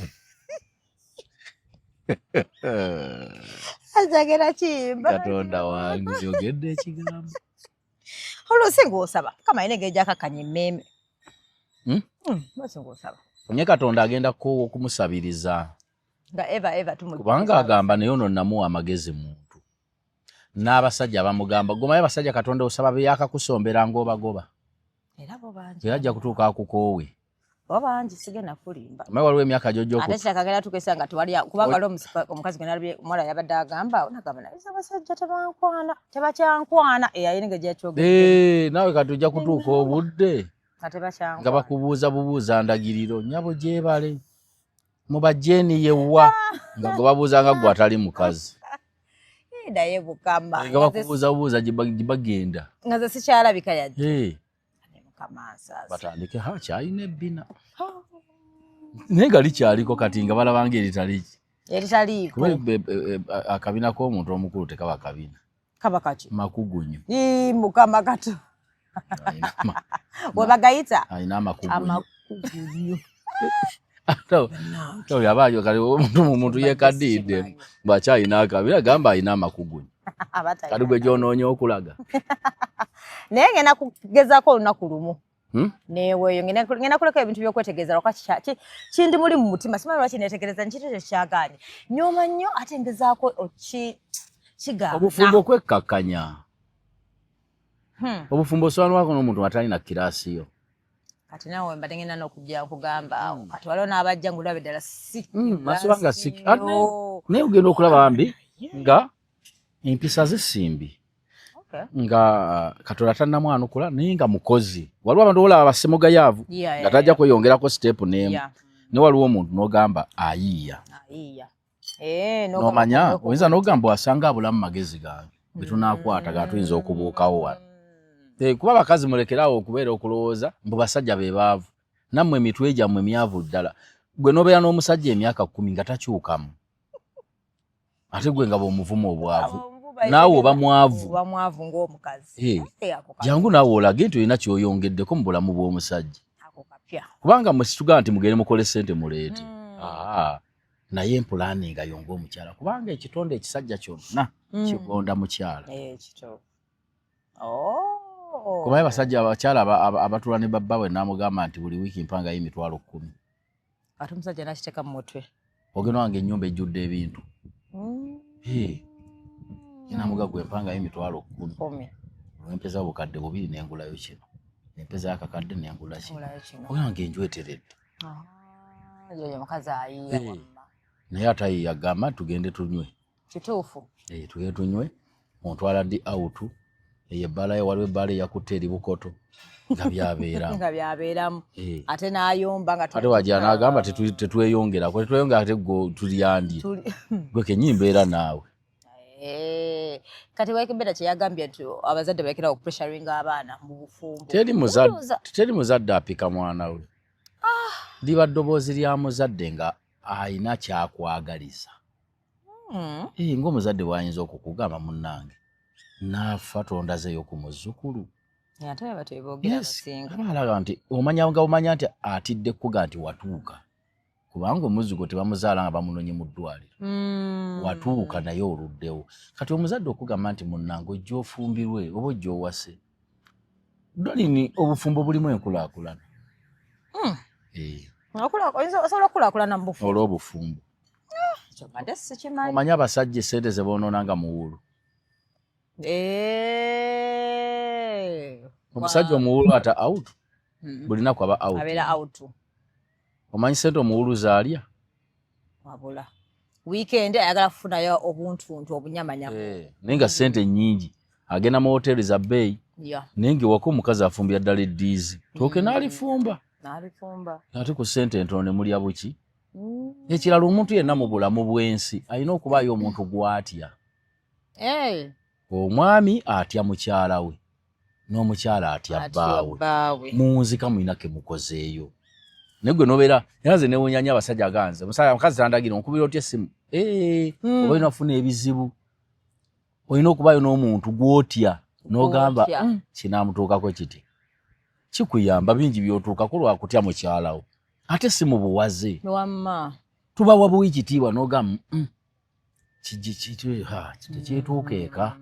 Azagera kimba.
Katonda wange kyogedde ekigambo.
Oluusi ng'osaba. Kama ine ng'ejja akakanya emmeme. Oluusi ng'osaba.
Nye Katonda agenda okumusabiriza.
Nga eva tumujja.
Kubanga agamba naye ono namuwa amagezi muntu. N'abasajja bamugamba gomayo abasajja Katonda osaba byakakusombera ng'obagoba.
Era bo bangi.
Teyajja kutuuka akukoowe.
Bo bangi sigenda kulimba.
Maye waliwo emyaka gy'ojja
ate kyakagenda tukesa nga tewali kubanga lwo omukazi gwe nalabye omwala yabadde agamba onagamba naye abasajja tebakyankwana eyayinga gyakyogedde.
Naawe kati ojja kutuuka obudde nga bakubuuza bubuuza ndagiriro nyabo gyebale mu bajjeeni yewa nga gwe babuuza nga gwe atali mukazi.
Naye Mukama
nga bakubuuza bubuuza gye
nga ze sikyalabika yajja.
Batandike kyalina ebbina naye nga likyaliko kati nga balabanga
eritaliiko.
Akabina k'omuntu omukulu tekaba kabina.
Kaba kaki?
Makugunyu.
Mukama kato. Webagayita?
Alina amakugunyu. Yabayo kali omuntu yekadidde bw'akyalina akabina gamba alina amakugunyu. Kati gwe gy'onoonya okulaga.
Naye ngenda kugezaako olunaku lumu. Neweeyo ngenda kuleka ebintu by'okwetegeeza lwaki kindi muli mu mutima simanyi lwaki neetegereza nkintu ekyo kyagaanye. Nyooma nnyo ate ngezaako kigamba.
Obufumbo okwekkakkanya. Obufumbo osobanurwako n'omuntu atalina kiraasi yo.
Kati naawe mbadde ngenda n'okujja nkugamba kati waliwo n'abajja ng'olaba eddala
masobanga naye ogenda okulaba bambi nga empisa z'essimbi. Nga Katonda tannamwanukula naye nga mukozi. Waliwo abantu olaba abasemogayaavu nga tajja kweyongerako siteepu n'emu. Ne waliwo omuntu n'ogamba ayiiya. N'omanya oyinza n'ogamba wasanga abulamu magezi gange ge tunaakwata ga tuyinza okubuukawo wano. Kuba abakazi mulekerawo okubeera okulowooza mbu basajja be baavu. Nammwe emitwe gyammwe myavu ddala. Gwe n'obeera n'omusajja emyaka 10 nga takyukamu. Ate gwe nga bw'omuvuma obwavu. Naawe oba mwavu.
Oba mwavu ng'omukazi.
Jangu naawe olage nti olina ky'oyongeddeko mu bulamu bw'omusajja. Kubanga mwe situgamba nti mugende mukole ssente muleete. Naye empulaani nga yonga omukyala. Kubanga ekitonde ekisajja kyonna kigonda mukyala. Kubaye basajja abakyala abatula ne babba bwe n'amugamba nti buli wiiki mpangayo emitwalo 10.
Ate omusajja n'akiteeka mu mutwe.
Ogenda wange ennyumba ejjudde ebintu. Namuga gwe mpangayo emitwalo 10. Empeza obukadde 2 n'engulayo kino. Empeza akakadde n'engula kino. Ogenda wange enjweteredde.
Yoyo mukazi ayiiya wamma.
Naye atayiiya agamba tugende tunywe.
Kituufu.
Tugende tunywe. Ontwala ddi awutu. Eyo ebbala waliwo ebbala eyakutte eri Bukoto nga byabeeramu.
Nga byabeeramu. Ate n'ayomba nga
ate wajja n'agamba tetweyongera ate tulyandi gwe kenyini mbeera naawe.
Kati Waikibeda kye yagambye nti abazadde balekera okupressuringa abaana mu bufumbo.
Teri muzadde apika mwana we. Liba ddoboozi lya muzadde nga ayina kyakwagaliza. Ng'omuzadde bw'ayinza okukugamba munnange naafa tondazeeyo ku muzzukulu.
Ate abatwe boogera basinga.
Abalaga nti omanya nti atidde kuga nti watuuka. Kubanga omuzzukulu tebamuzaala nga bamunonye mu ddwaliro. Watuuka naye oluddewo. Kati omuzadde okugamba nti munnange ojja ofumbirwe oba ojja owase. Dolini obufumbo bulimu enkulaakulana.
Osobola okukulaakulana mu bufumbo.
Olw'obufumbo. Omanyi abasajja essente ze boonoonanga mu wuulu. Omusajja omuwulu ata out. Buli naku aba out.
Abeera out.
Omanyi ssente omuwulu zaalya?
Wabula. Weekend ayagala kufunayo obuntuntu obunyamanyama.
Naye nga ssente nnyingi. Agenda mu hoteeri za bbeeyi. Naye ng'ewaka omukazi afumbira ddala eddiizi. Tooke n'alifumba. Ate ku ssente entono ne mulya buki? Ekirala omuntu yenna mu bulamu bw'ensi alina okubaayo omuntu gw'atya. Omwami atya mukyala we n'omukyala atya bbaawe. Munzika mulina ke mukozeeyo. Naye gwe n'obeera nze newunyanya abasajja aganze omukazi tandagira onkubira otya essimu. Oba olina ofuna ebizibu. Olina okubaayo n'omuntu gw'otya n'ogamba kinaamutuukako kiti. Kikuyamba bingi by'otuukako lwakutya mukyala wo. Ate si mu buwaze. Tubawa buwi kitiibwa n'ogamba kyetuuka eka.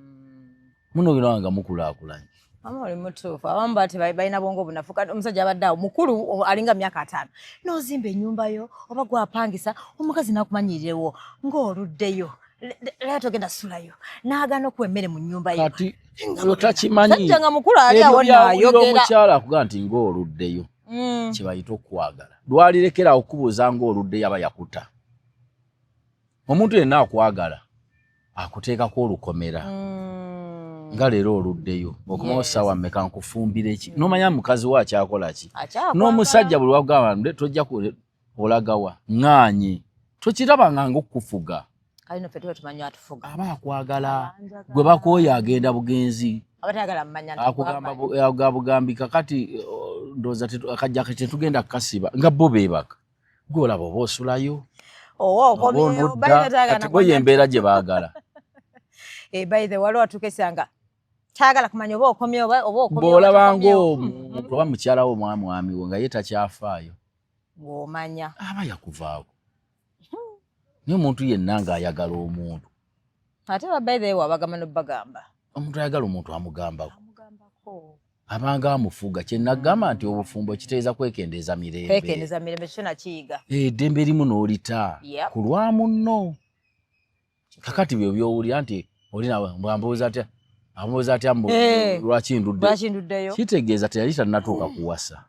Muno nga mukulaakulanye.
Oli mutuufu. Abamu bati balina bwongo bunafu. Omusajja abadde awo mukulu alinga myaka 5. N'ozimba ennyumba yo oba gwapangisa omukazi n'akumanyirirewo ng'oluddeyo. Leero togenda ssulayo. N'agaana okuwa emmere mu nnyumba yo.
Kati otakimanyi.
Sajja nga mukulu ali awo n'ayogera.
Omukyala akuga nti ng'oluddeyo. Kye bayita okwagala. Lwalirekera okubuuza ng'oluddeyo aba yakuta. Omuntu yenna akwagala akuteekako olukomera. Nga leero oluddeyo okumawo ssaawa mmeka nkufumbira eki. N'omanya mukazi we akyakola ki? N'omusajja buli wagamba tojja olagawa ŋŋaanye. Tokirabanga ng'okufuga.
Kalino ffe tuba tumanyi atufuga.
Aba akwagala. Gwe bakooye agenda bugenzi.
Abatayagala mmanya
akugamba bugambi kakati ndowooza akajja tetugenda kukasiba nga bo beebaka. Gwe olaba oba osulayo. Kati bo y'embeera gye baagala.
By the way, waliwo atukesanga taagala kumanya oba okomye oba okomye.
Bw'olabanga omuntu oba mukyala wo mwami wo nga ye takyafaayo.
Ng'omanya.
Aba yakuvaako. Naye omuntu yenna ng'ayagala omuntu.
Ate by the way wabagamba n'obbagamba.
Omuntu ayagala omuntu amugambako. Abanga amufuga kye nagamba nti obufumbo kiteeza kwekendeeza mirembe.
Kwekendeeza mirembe kyo nakiyiga.
Eddembe limu n'olita. Ku lwa munno. Kakati byo by'owulira nti olina mbambuuza atya amubuuza atya lwaki nduddeyo. Kitegeeza teyali tannatuuka kuwasa.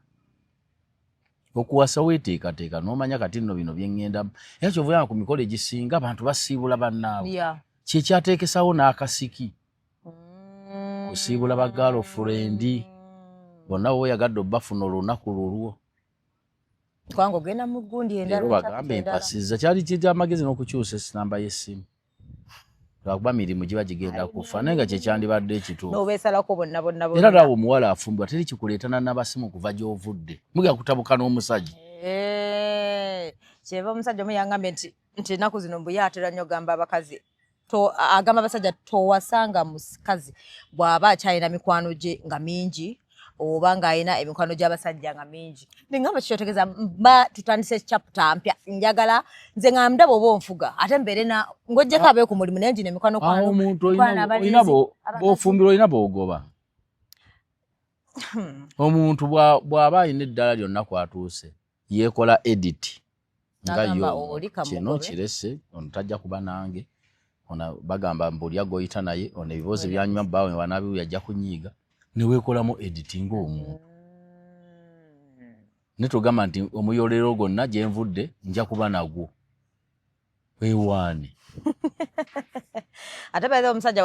Okuwasa weeteekateeka n'omanya kati nno bino bye ŋŋendamu. Era ky'ovuga ku mikolo egisinga abantu basiibula bannaabwe. Kye kyateekesawo n'akasiki. Kusiibula bagaalo furendi. Bonna bo yagadde obbafuna olunaku lulwo.
Kubanga ogenda mu gundi endala.
Leero bagambe empasizza kyali ky'amagezi n'okukyusa enamba y'essimu. Lwakuba mirimu giba gigenda kufa naye nga kye kyandibadde ekituufu.
N'obeesalako bonna.
Era laawo omuwala afumbwa teri kikuleetana n'abasimu kuva gy'ovudde. Mugenda kutabuka n'omusajja.
Kyeva omusajja omu yangambye nti ennaku zino mbu ye atera nnyo gamba abakazi. Agamba abasajja towasanga mukazi bw'aba akyalina mikwano gye nga mingi oba ng'alina emikwano gy'abasajja nga mingi. Ngamba kikyotegeeza mba tutandise chapter mpya njagala nze nga ndaba oba onfuga ate mbeere ng'oggyeko abeeyo ku mulimu naye ngina emikwano kwano.
Omuntu olina b'ofumbira olina b'ogoba. Omuntu bw'aba alina eddala lyonna kwatuuse yeekola edit nga yo kino kirese ono tajja kuba nange. Ona bagamba mbulya goyita naye ona ebibozi byanyuma bawe wanabi yajja kunyiga ne weekolamu editing omuntu. Ne tugamba nti omuyolero gonna gye nvudde nja kuba nagwo. Wewani.
Ate baadhi omusajja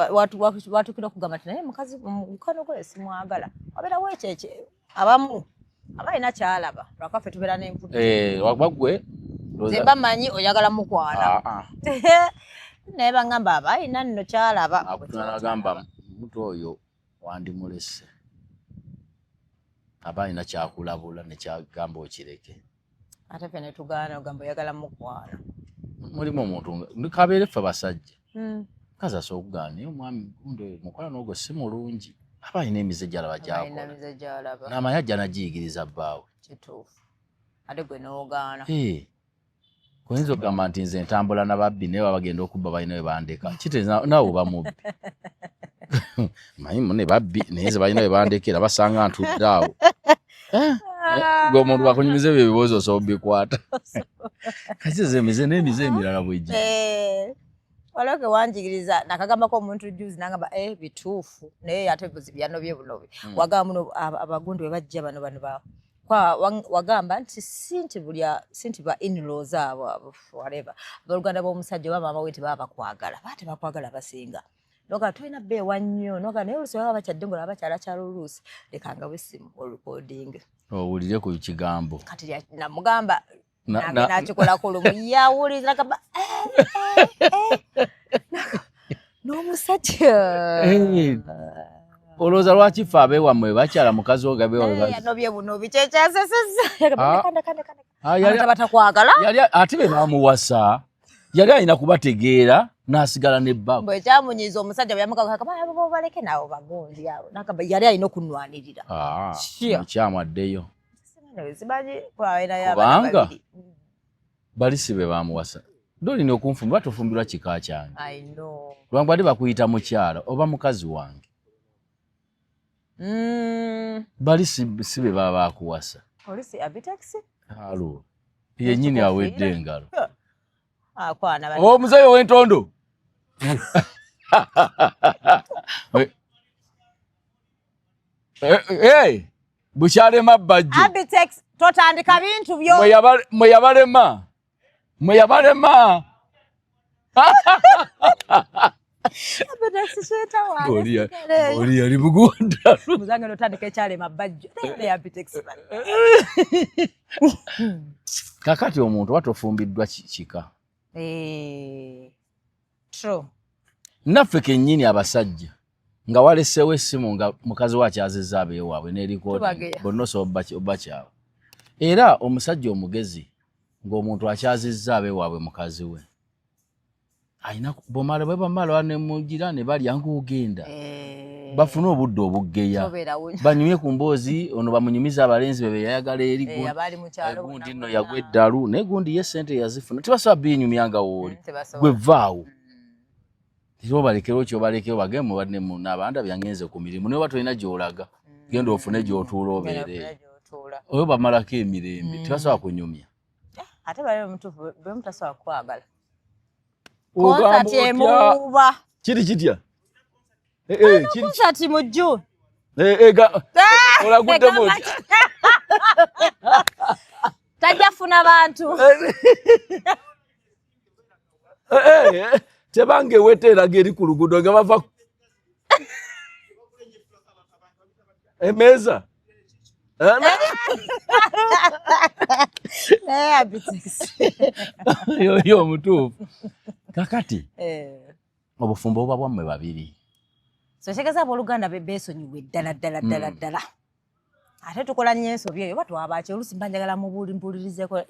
watu kino kugamba naye mukazi mukono gwe simwagala. Wabera wecheche abamu abalina kyalaba lwakaffe tubeera n'emputu.
Wagwe
Zemba manyi oyagala mukwana. Naye bangamba abalina nno kyalaba.
Agamba omuntu oyo wandimulese. Abalina kyakulabula ne kyagamba okireke.
Ate ffe ne tugaana ogamba oyagala mukwana.
Mulimu omuntu kabeere ffe basajja. Kaza sokugaana omwami gundi mukola n'ogwo si mulungi. Abalina emize gyalaba gyakola. N'amayajja nagiyigiriza bbaawe.
Kituufu. Ate gwe n'ogaana.
Kuyinza okugamba nti nze ntambula n'ababbi naye babagenda okubba balina we bandeka. Kite naawe oba mubbi. Manyi ne babbi naye ze balina we bandekera basanga ntudde awo. Gwe omuntu bakunyumiza ebyo ebibuuzo osobola bikwata. Kati ze emize n'emize emirala bw'ejja.
Waliwo ke wanjigiriza nakagambako omuntu juzi nangamba bituufu naye ate byano bye bunobe. Wagamba muno abagundi we bajja bano ba wagamba nti sinti ba in-laws abo whatever. Abaluganda b'omusajja oba maama we tebaba bakwagala. Bate bakwagala basinga. Noka tulina beewa nnyo noka naye oluusi baba bakyadde ngola bakyala oluusi lekanga bwesimu recording.
Owulire ku kigambo.
Kati namugamba nakikola ku lumu yawuliza nakaba n'omusajja.
Olowooza lwaki ffe abeewammwe bakyala mukazi wo gabeewa
yanobye buno bikyekyanseseza kanda batakwagala.
Ate be baamuwasa yali alina kubategeera n'asigala n'ebbako.
Bwe kyamunyiza omusajja bwe yamugamba kaba baleke naawo bagundi awo nakaba yali alina okunwanirira.
Mukyamu addeyo.
Kubanga
bali si be baamuwasa. Ndolina okunfumbirwa tofumbirwa kika kyange. Lwangwa ate bakuyita mukyala oba mukazi wange. Bali si be baba bakuwasa.
Polisi abitaxi?
Halo. Yennyini awedde engalo.
Akwana bali.
Omuzaye w'entondo. Bukyalema bajjo.
Abitex totandika bintu byo.
Mwe yabalema.
Abitex sweta wa.
Oli yali bugunda.
Muzange lotandika ekyalema bajjo. Ne abitex bali.
Kakati omuntu watofumbiddwa kika.
True.
Naffe kennyini abasajja nga waleseewo essimu nga mukazi wa akyazizza abeewaabwe n'erikoodi bonna osobola obakyawe. Era omusajja omugezi ng'omuntu akyazizza abeewaabwe mukazi we ayina bwe bamala ne mugira ne balya ng'ogenda bafune obudde obuggeya banyumye ku mboozi ono bamunyumiza abalenzi be yayagala eri gundi nno yagwa eddalu naye gundi ye ssente yazifuna tebasobola binyumya nga wooli gwe vaawo. Tiro balekero kyobalekero bagemu badne mu nabanda byangenze ku mirimu ne batolina gyolaga genda ofune gyotuula obeere oyo bamalako emirembe tebasobola kunyumya.
Ate bale omutuufu bwe mutasobola kwagala konsati emuba
kiri kitya
konsati mujju
olagudde muti
tajja funa bantu
tebange weteeraga eri ku luguudo nga bava emeeza yo omutuufu. Kakati obufumbo oba bwammwe babiri.
So kitegeeza abooluganda beesonyiwe ddala. Ate tukola nnyo ensobi eyo batwabaki oluusi mba njagala mpulirizeeko.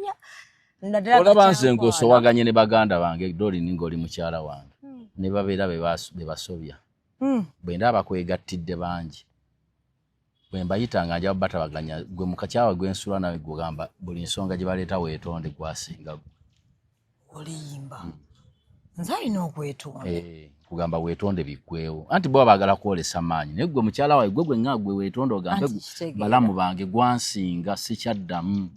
Olaba nze ng'osowaganye ne baganda bange Dolly ng'oli mukyala wange ne babeera be basobya. Bwe ndaba kwegattidde bangi bwe mbayita nga nja batabaganya gwe mukakyawa gw'ensula nawe gugamba buli nsonga gye baleeta weetonde gwasinga gwe.
Olimba nze alina okwetonda.
Kugamba weetonde biggweewo anti bo baagala kwolesa maanyi naye gwe mukyala wawe gwe nga gwe weetonde ogambe balamu bange gwansinga sikyaddamu.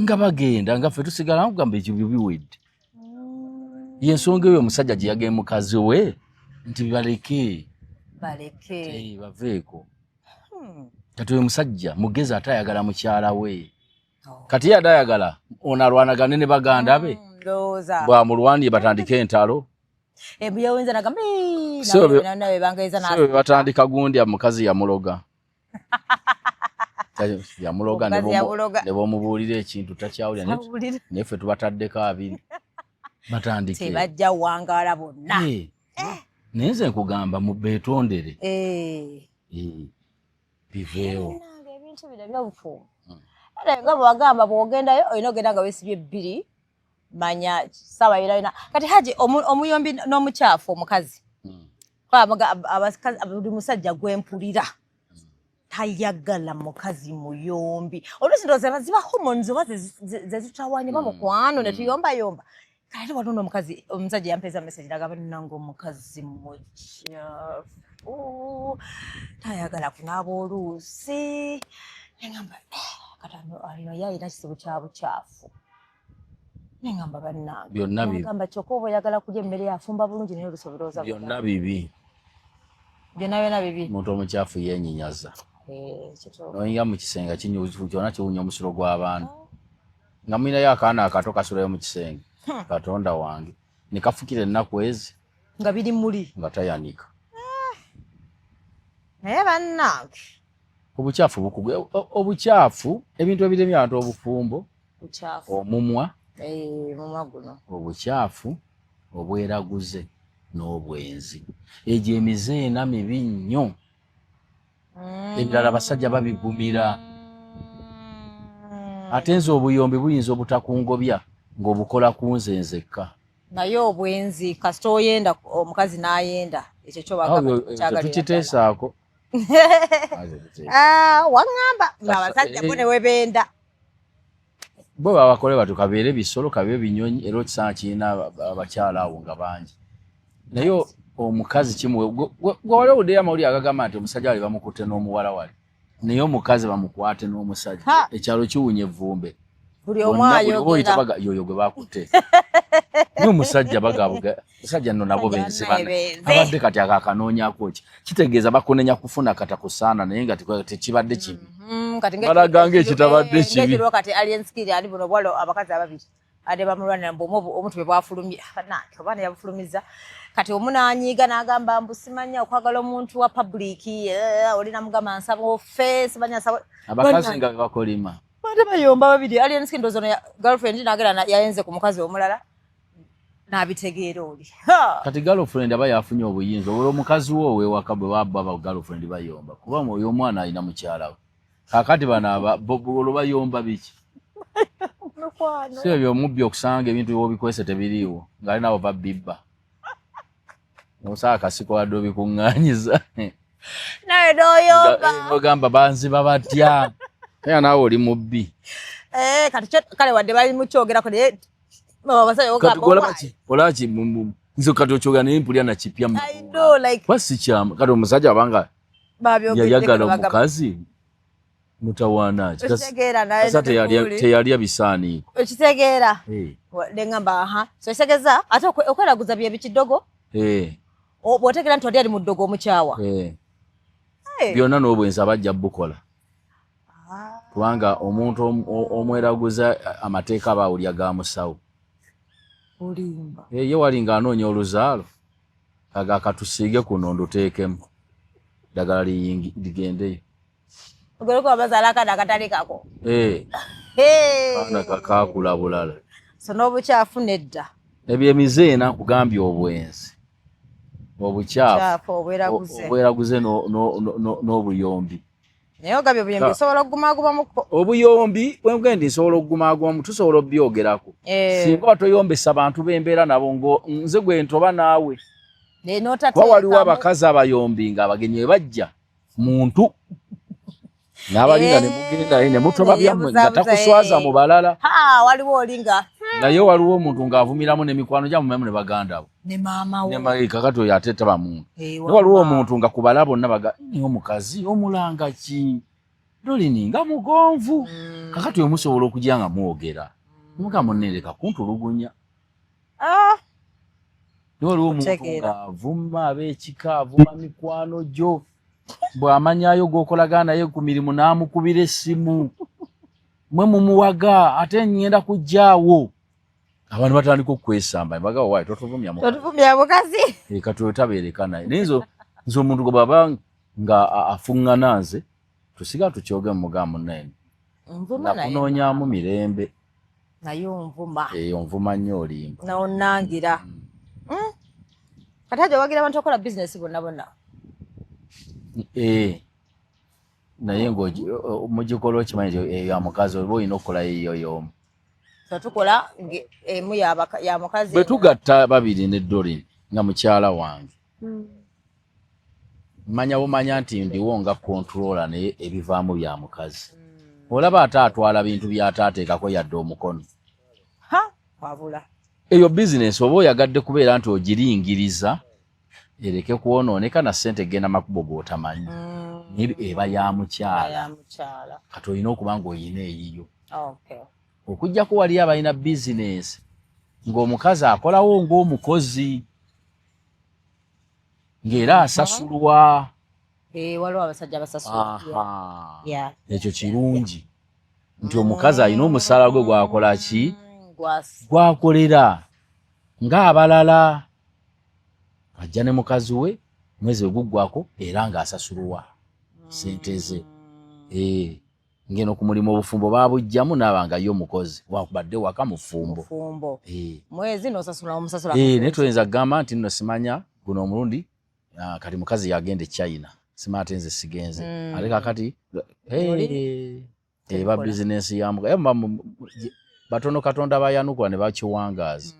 Nga bagenda nga ffe tusigala nkugamba ekyo biwedde. Y'ensonga eyo omusajja gye yagenda mukazi we nti baleke baveeko. Kati oyo musajja mugezi ate ayagala mukyala we. Kati ye adayagala ono alwanagane ne baganda be
Loza.
Bwa mulwani batandika entalo.
Ebuyawenza nagamba nawe bangeza na.
So batandika gundi ya mukazi ya muloga. Ya muloga ne bomubuulira ekintu takyawulira nefe tubataddeko abiri. Batandike.
Tebajja wangala bonna.
Nenze nkugamba mu betondere. Biveewo.
Ebintu bino bufu. Nga bwagamba bw'ogendayo olina ogenda nga weesibye bbiri manya sawa ina kati haji omuyombi n'omukyafu omukazi buli musajja gwempulira tayagala mukazi muyombi oluusi ndowooza baziba hormones oba zezitawanya bamukwano ne tuyombayomba kati waliwo n'omukazi omusajja yampeeza message nagamba nange omukazi mukyafu tayagala kunaaba oluusi nengamba katano alino yayina kizibu kya bukyafu nengamba bannange
byonna bibi
nengamba kyokka oba oyagala kulya emmere yafumba bulungi naye olusobolooza
byonna bibi
byonna bibi
omuntu omukyafu yeenyinyaza oyinga mu kisenga kyonna kiwunya omusulo gw'abaana nga mulinayo akaana akato kasulayo mu kisenge katonda wange ne kafukira ennaku ezi
nga biri muli
nga tayanika
naye bannange
obukyafu bukugwe obukyafu ebintu ebiremye abantu obufumbo omumwa
mumwa guno
obukyafu obweraguze n'obwenzi egyo emizeena mibi nnyo ebirala abasajja babigumira ate nze obuyombi buyinza obutakungobya ng'obukola ku nze nzekka
naye obwenzi kasita oyenda omukazi n'ayenda ekyo kyo bagamba
tukiteesaako
waŋŋamba ng'abasajja bo ne webenda
bo babakole batu kabeere bisolo kabeere binyonyi era okisanga kirina abakyala awo nga bangi naye omukazi kimu gwewale owulira amawulire agagamba nti omusajja wali bamukutte n'omuwala wali naye omukazi bamukwate n'omusajja ekyalo kiwunya evvumbe
buli omu ayogera
yoyo gwe bakutte naye omusajja bagabuga musajja nno nabo benzi bana abadde kati akakanoonyako ki kitegeeza bakunenya kufuna katakusaana naye nga tekibadde kibi balaga ng'ekitabadde kibi
kati alienskiri ali buno bwalo abakazi ababiri ade bamulwanira mbu omutwe bwafulumye banange oba ne yabufulumiza kati omunanyiga n'agamba mbu simanya okwagala omuntu wa public olina mugamba nsaba ofe simanya nsaba
abakazi nga bakolima
bade bayomba babiri alienskiri ndozo na girlfriend n'agera yayenze ku mukazi omulala n'abitegeera oli
kati girlfriend aba yafunye obuyinza olwo omukazi wo ow'ewaka bwe babba ba girlfriend bayomba kuba oyo omwana alina mukyala we kakati bano olwo bayomba biki si ebyo omubbi okusanga ebintu byobikwese tebiriiwo ng'ali nabo babibba osaa akasiko wadde obikuŋŋaanyiza
naye n'oyomba
ogamba banziba batya era naawe oli mubbi
kati kale wadde bali mukyogerako naye
olaki nze kati okyogera naye mpulira nakipya kwasi kyama kati omusajja abanga yayagala omukazi mutawaanaki asa teyalya bisaaniiko
ekitegeera neŋŋamba so ekitegeeza ate okweraguza bye bikidogo bw'otegeera nti wali ali mu ddogo omukyawa
byonna n'obwenzi abajja bukola kubanga omuntu omweraguza amateeka aba awulya ga musawo ye wali ng'anoonya oluzaalo aga katusiige kuno nduteekemu ddagala ligendeyo
ogoleko abazaala akana akatali kako
aana kakaakula bulala
so n'obukyafu nedda
ebyo emizeena kugambye obwenzi obukyafu obweraguze n'obuyombi
naye ogabye obuyombi osobola okugumaagumamuko
obuyombi bwengende nsobola okugumaagumamu tusobola obyogeraku singa watoyombesa abantu b'embeera nabo nze gwe ntoba naawe kuba waliwo abakazi abayombi ng'abagenyi we bajja muntu n'abalinga ne mugendayo ne mutoba byammwe nga takuswaza mu balala
waliwo olinga
naye waliwo omuntu ng'avumiramu n'emikwano gyamumemu ne baganda bo
ne maama wo
kakati oyo ate taba muntu naye waliwo omuntu nga ku bala bonna ni omukazi omulanga ki dolini nga mugonvu kakati oyo musobola okujja nga mwogera muga munnereka kuntulugunya naye waliwo omuntu ng'avuma ab'ekika avuma mikwano gyo bw'amanyayo g'okolagana naye ku mirimu n'amukubira essimu mwe mumuwaga ate ngenda kujjaawo abantu batandika okwesamba baga wayi totuvumya
mukazi
katuetaberekana nizo nzo omuntu gwe baba nga afuŋŋana nze tusiga tukyoge mu mugambo nene nakunoonyaamu mirembe
naye onvuma
onvuma nnyo olimba
naonangira kati aja wagira abantu okola bizinesi bonna
naye mugikola okimanyi ya mukazi oba olina okukola yiyo y'omu
tukola emu ya mukazi
bwe tugatta babiri ne Doreen nga mukyala wange manya bumanya nti ndiwo nga controller naye ebivaamu bya mukazi olaba ate atwala bintu byataateekako yadde omukono
wabula
eyo bizinesi oba oyagadde kubeera nti ogiringiriza ereke kwonooneka na ssente genda makubo g'otamanyi eba ya mukyala kati olina okuba nga oyina eyiyo okuggyako wali abalina bizinesi ng'omukazi akolawo ng'omukozi ng'era asasulwa
waliwo abasajja abasasulwa
ekyo kirungi nti omukazi alina omusaala gwe gwakola ki gwakolera ng'abalala ajja ne mukazi we mwezi guggwako era ng'asasulwa sente ze ngeno ku mulimu obufumbo babujjamu n'abanga yo mukozi wakubadde waka mufumbo
mwezi nosasula omusasula
naye tuyinza kugamba nti nno simanya guno omulundi kati mukazi yagenda e China simate nze sigenze ate kakati eba bizinesi ya batono Katonda bayanukula ne bakiwangaaza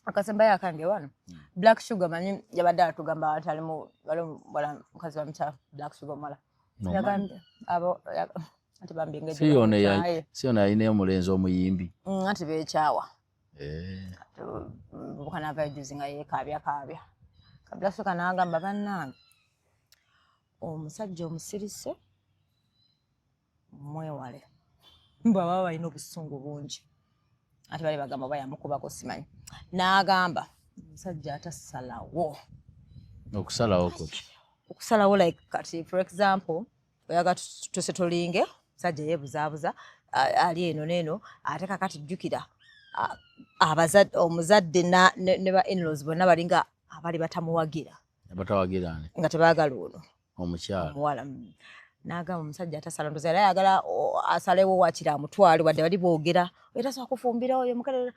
akasembayo akange wano Black Sugar manyi yabadde atugamba atalimu wala mukazi wa mcha Black Sugar mala yagambye abo ati bambinge
siyona yine omulenzi omuyimbi
ati beekyawa bukana vajuzi nga yekabya Black Sugar n'agamba bannange omusajja omusirise mwewale baba balina obusungu bungi ate bali bagamba bayamukubako simanyi n'agamba omusajja atasalawo okusalawo like kati for example oyaga tusetolinge musajja yeebuzaabuza ali eno neeno ate kakati jjukira omuzadde ne ba in-laws bonna balinga abali batamuwagira nga tebaagala ono omuwala n'agamba omusajja atasala ndoza era ayagala asalewo wakiri amutwale wadde bali boogera etasobola kufumbira oyo mukale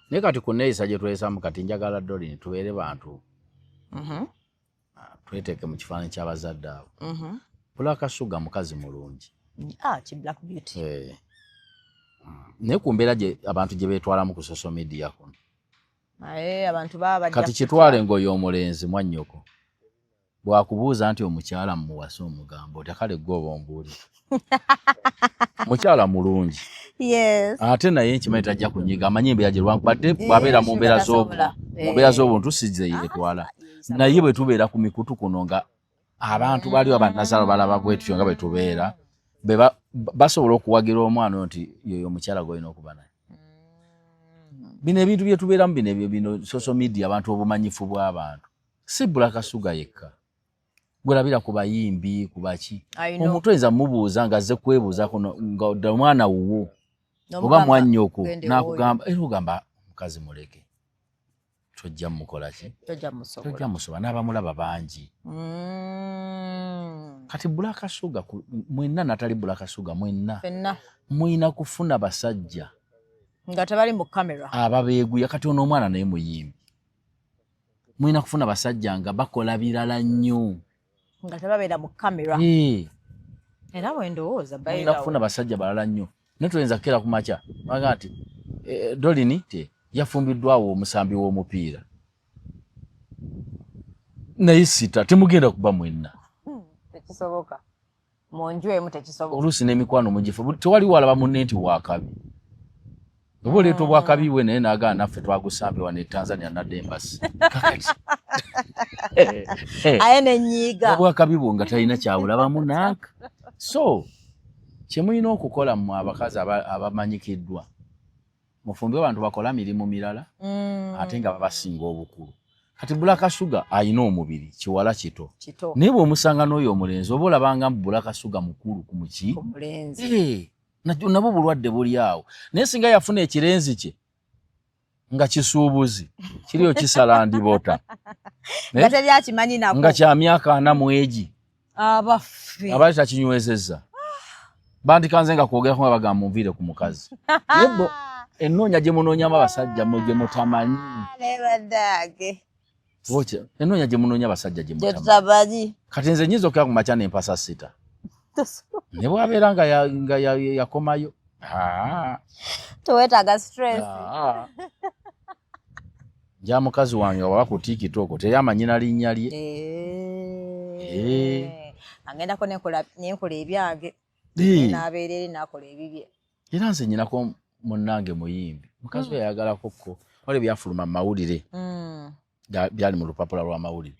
naye kati ku neeyisa gye twesamu kati njagala Doreen tubeere bantu tweteeke mu kifaananyi ky'abazadde abo Black Sugar mukazi mulungi
ki Black Beauty
naye ku mbeera abantu gye beetwalamu ku social media kuno
abantu baba
kati kitwale ng'oyo omulenzi mwannyoko bwakubuuza nti omukyala muwasa omugambo otakale gwe oba ombuulira mukyala mulungi ate naye nkimanyi tajja kunyiga amanyi embeera gye lwankubadde bwabeera mu mbeera z'obuntu sizze yeetwala naye bwe tubeera ku mikutu kuno nga abantu baliwo abannazalo balaba bwetutyo nga bwe tubeera basobola okuwagira omwana oyo nti yoyo omukyala gw'olina okuba naye bino ebintu bye tubeeramu bino social media abantu obumanyifu bw'abantu si Black Sugar yekka gwelabira ku bayimbi ku baki omuntu oyinza mubuuza nga azze kwebuuza nga omwana wuwo oba mwannyoko n'akugamba era ogamba mukazi muleke tojja mukola ki tojja musoba n'abamulaba bangi kati Black Sugar mwenna natali Black Sugar mwenna muyina kufuna basajja
nga tebali mu kamera
ababeeguya kati ono omwana naye muyimbi muyina kufuna basajja nga bakola birala nnyo
nga tebabeera mu kamera era bwendowooza
muyina kufuna basajja balala nnyo naye tuyinza kukera ku makya baga nti Doreen yafumbiddwawo omusambi w'omupiira naye sita temugenda kuba mwenna
tekisoboka munju emu tekisoboka
oluusi n'emikwano mugifu tewali walaba munne nti wakabi oba oleeta obwakabi we naye nagaa naffe twagusambe wano e Tanzania nadde embasi
aye nenyiiga
obwakabi bwo nga talina kyabulabamu nanka so kyemulina okukola mmwe abakazi abamanyikiddwa mufumbe abantu bakola mirimu mirala ate nga babasinga obukulu kati Black Sugar ayina omubiri kiwala kito naye bw'omusanga n'oyo omulenzi oba olabanga Black Sugar mukulu ku muki nabo bulwadde buli awo naye singa yafuna ekirenzi kye nga kisuubuzi kiriyo kisala ndibota
nga teri akimanyi nako
nga kya myaka 4 mu egi
abaffe
abali takinywezezza bandikanze nga kwogera nga bagamba muvire ku mukazi nebo ennoonya gye munoonyamu abasajja gye mutamanyi
nebaddaage
wocha ennoonya gye munoonya abasajja gye mutamanyi
tutamanyi
kati nze nyiza okya ku makya n'empasa 6 ne bwabeera nga yakomayo
tewetaaga stress
nja mukazi wange waba ku tikitoko teri amanyina linnya lye
agendako nenkola ebyange n'abeera eri n'akola ebibye
era nze nyinako munnange muyimbi mukazi we yayagalako ko wali byafuluma mu mawulire byali mu lupapula lw'amawulire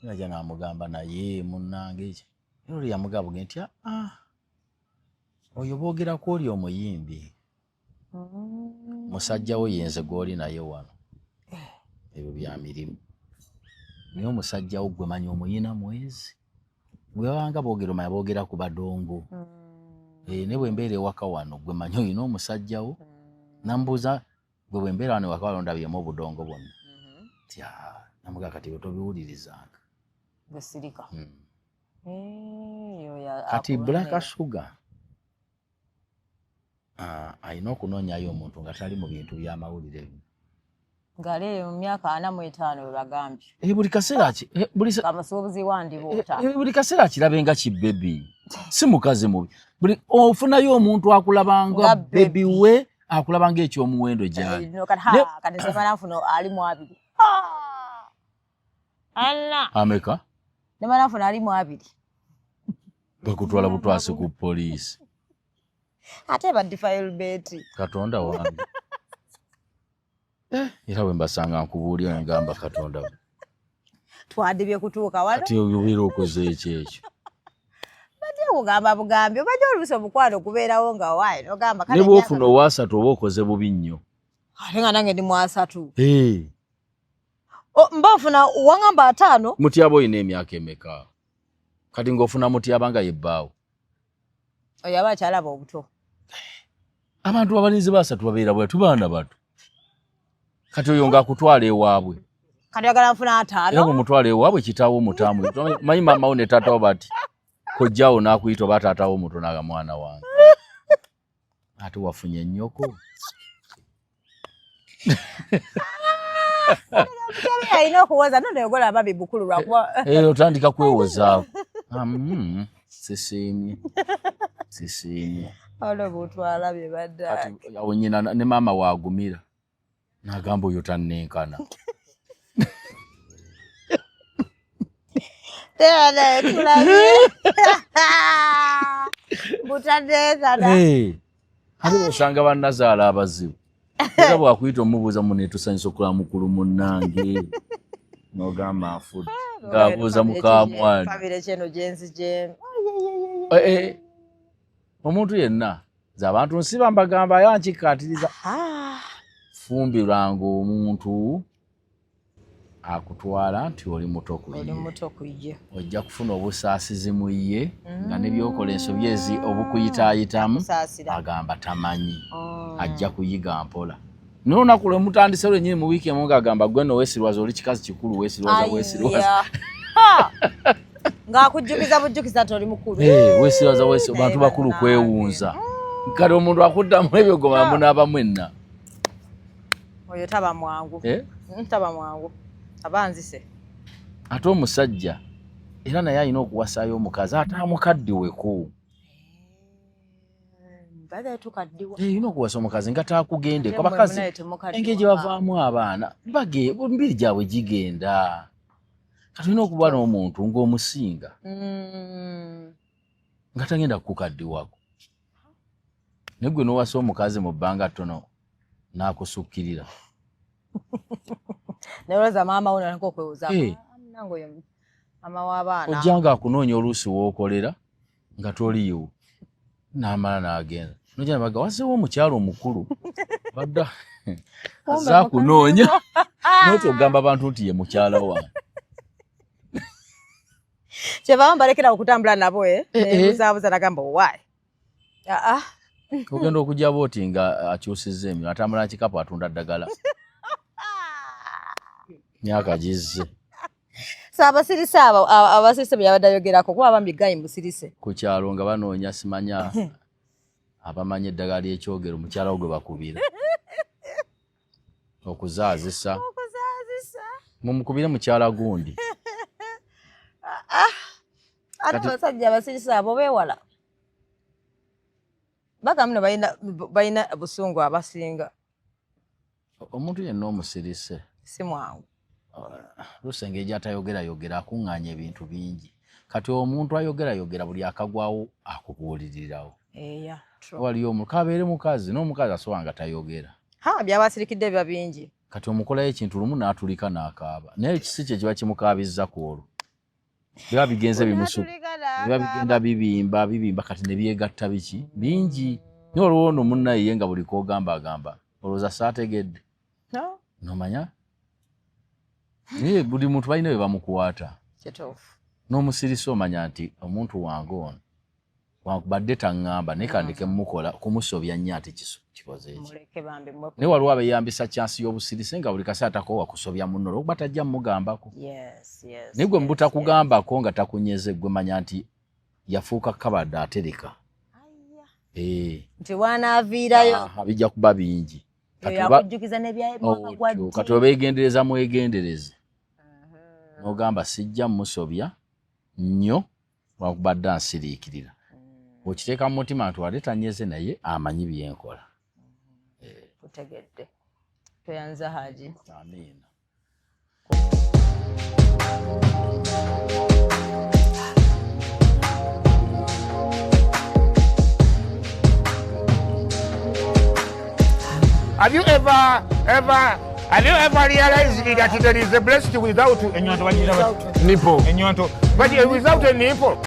naja n'amugamba naye munnange ekyo oli yamugamba nti oyo boogerako oli omuyimbi musajja we yenze gw'oli naye wano ebyo bya mirimu naye omusajja wo gwe manyi omuyina mwezi gwe babanga boogera omanya boogera ku badongo ne bwe mbeera ewaka wano gwe manyi oyina omusajja wo nambuuza gwe bwe mbeera wano ewaka wano ndabyemu obudongo bwonna namugaa kati bwe tobiwulirizanga
besirika
kati Black Sugar alina okunoonyayo omuntu nga tali mu bintu by'amawulire bino
nga leero mu myaka 45 we bagambye
buli kaseera
kamusuubuzi wandibuuta
buli kaseera akirabe nga kibebi si mukazi mubi buli ofunayo omuntu akulabanga bebi we akulabanga ekyomuwendo gyali
kati sefana nfuno ali mu 2
ameka
ne manafuna ali mu 2
bakutwala butwase ku poliisi
ate badifile beti
katonda wange era bwe mbasanga nkubuulira ngamba katonda
twadibye kutuuka wano
kati obiwira okoze ekyo
bati okugamba bugambi obadde oluusi omukwano okubeerawo nga waayi nogamba
ne bwofuna owaasatu oba okoze bubi nnyo
ate nga nange ndi mu 3 mba ofuna wangamba 5
mutyaba oyina emyaka emeka kati ng'ofuna mutyaba nga yebbaawo
oyo aba akyalaba obuto
abantu abalinzi basatu babeera bwatu baana bato kati oyo ngaakutwala ewaabwe
kati yagala nfuna 5
era bwemutwala ewaabwe kitaawo omutaamu manyi maamawo ne taatawo bati kojjaawo n'akuyita oba taatawo omuto naga mwana wange ate wafunye ennyoko
alina okuwoza noneyogola ababi bukulu lwakuba
otandika kwewozaako sisiimye
olwo butwalabye badda
awo nyina ne maama waagumira n'agamba oyo tannenkana
butannenkana
ate osanga bannazaala abazibu era bwakuyita omubuuza munetusanyusa okulaba mukulu munnange n'ogamba nfudde ng'abuuza mukamwani omuntu yenna ze abantu nsiba mbagamba yankikkaatiriza fumbirwanga omuntu akutwala nti oli muto ku ye ojja kufuna obusaasizi mu ye nga nebyokola ensobi ezi obukuyitaayitamu agamba tamanyi ajja kuyiga mpola n'olunaku lwe mutandise lwennyini mu wiiki emu ng'agamba gwe no weesirwaza oli kikazi kikulu weesirwaza
ng'akujjukiza bujjukiza nti oli mukulu
weesirwaza bantu bakulu kwewunza kale omuntu akuddamu ebyogoma munaaba mwenna
oyo taba mwangu abanzise
ate omusajja era naye alina okuwasaayo omukazi ate amukaddiweko olina okuwasa omukazi nga taakugendeko abakazi engeri gye bavaamu abaana mbiri gyabwe gigenda kati olina okuba n'omuntu ng'omusinga nga tagenda kukukaddiwako naye gwe n'owasa omukazi mu bbanga ttono n'akusukkirira
neroza maama wo nalako okwebuuza nange oyo mama w'abaana
ojja nga akunoonya oluusi w'okolera nga toliiwo n'amala n'agenda nojja nabaga wazeewo omukyalo omukulu badda azze akunoonya noti ogamba abantu nti ye mukyala wange
kyebaba mbalekera okutambula nabo nebuzaabuza nagamba owaayi
Ogenda okujja boti nga akyusizza emiro atambula kikapu atunda ddagala. Myaka gizze.
Abasirisa abasirisa byabadde ayogerako kuba bambi gayi musirise.
Ku kyalo nga banoonya simanya abamanya eddagala ly'ekyogero mukyala gwe bakubira. Okuzaazisa. Mumukubire mukyala gundi.
Ate abasajja abasirisa abo beewala. Bagamuno balina busungu abasinga.
Omuntu yenna omusirise.
Si mwangu.
Lusenge ejja atayogera akuŋŋaanya ebintu bingi. Kati omuntu ayogera buli akagwawo akubuulirirawo. Waliyo omuntu kabeere mukazi n'omukazi asobola nga tayogera.
Byabasirikidde biba bingi.
Kati omukolayo ekintu lumu n'atulika n'akaaba. Naye ekisi kye kiba kimukaabizza ku olwo. Biba bigenze bimusu. Biba bigenda bibimba kati ne byegatta biki bingi. Naye olwo ono munnaye ye nga buli k'ogamba olowooza saategedde. Nomanya? Naye buli muntu balina bye bamukwata.
Kituufu.
N'omusirisa omanya nti omuntu wange ono badde taŋŋamba naye kandike mumukola kumusobya nnyo ate kikoze eki. Naye waliwo abeeyambisa kyansi y'obusirisi nga buli kaseera takoowa kusobya munno olwokuba tajja mumugambako. Naye gwe mubutakugambako nga takunyeze gwe manya nti yafuuka kabadde atereka.
Nti wanaaviirayo.
Bijja kuba bingi. Kati obeegendereza mwegendereze. N'ogamba sijja musobya nnyo lwakubadde ansiriikirira. Okiteeka mu mutima nti wadde tanyeze naye amanyi byenkola.
Kutegedde. Toyanza Haji.
Amiina.
Have you ever realized that there is a breast without nipple? But without a nipple,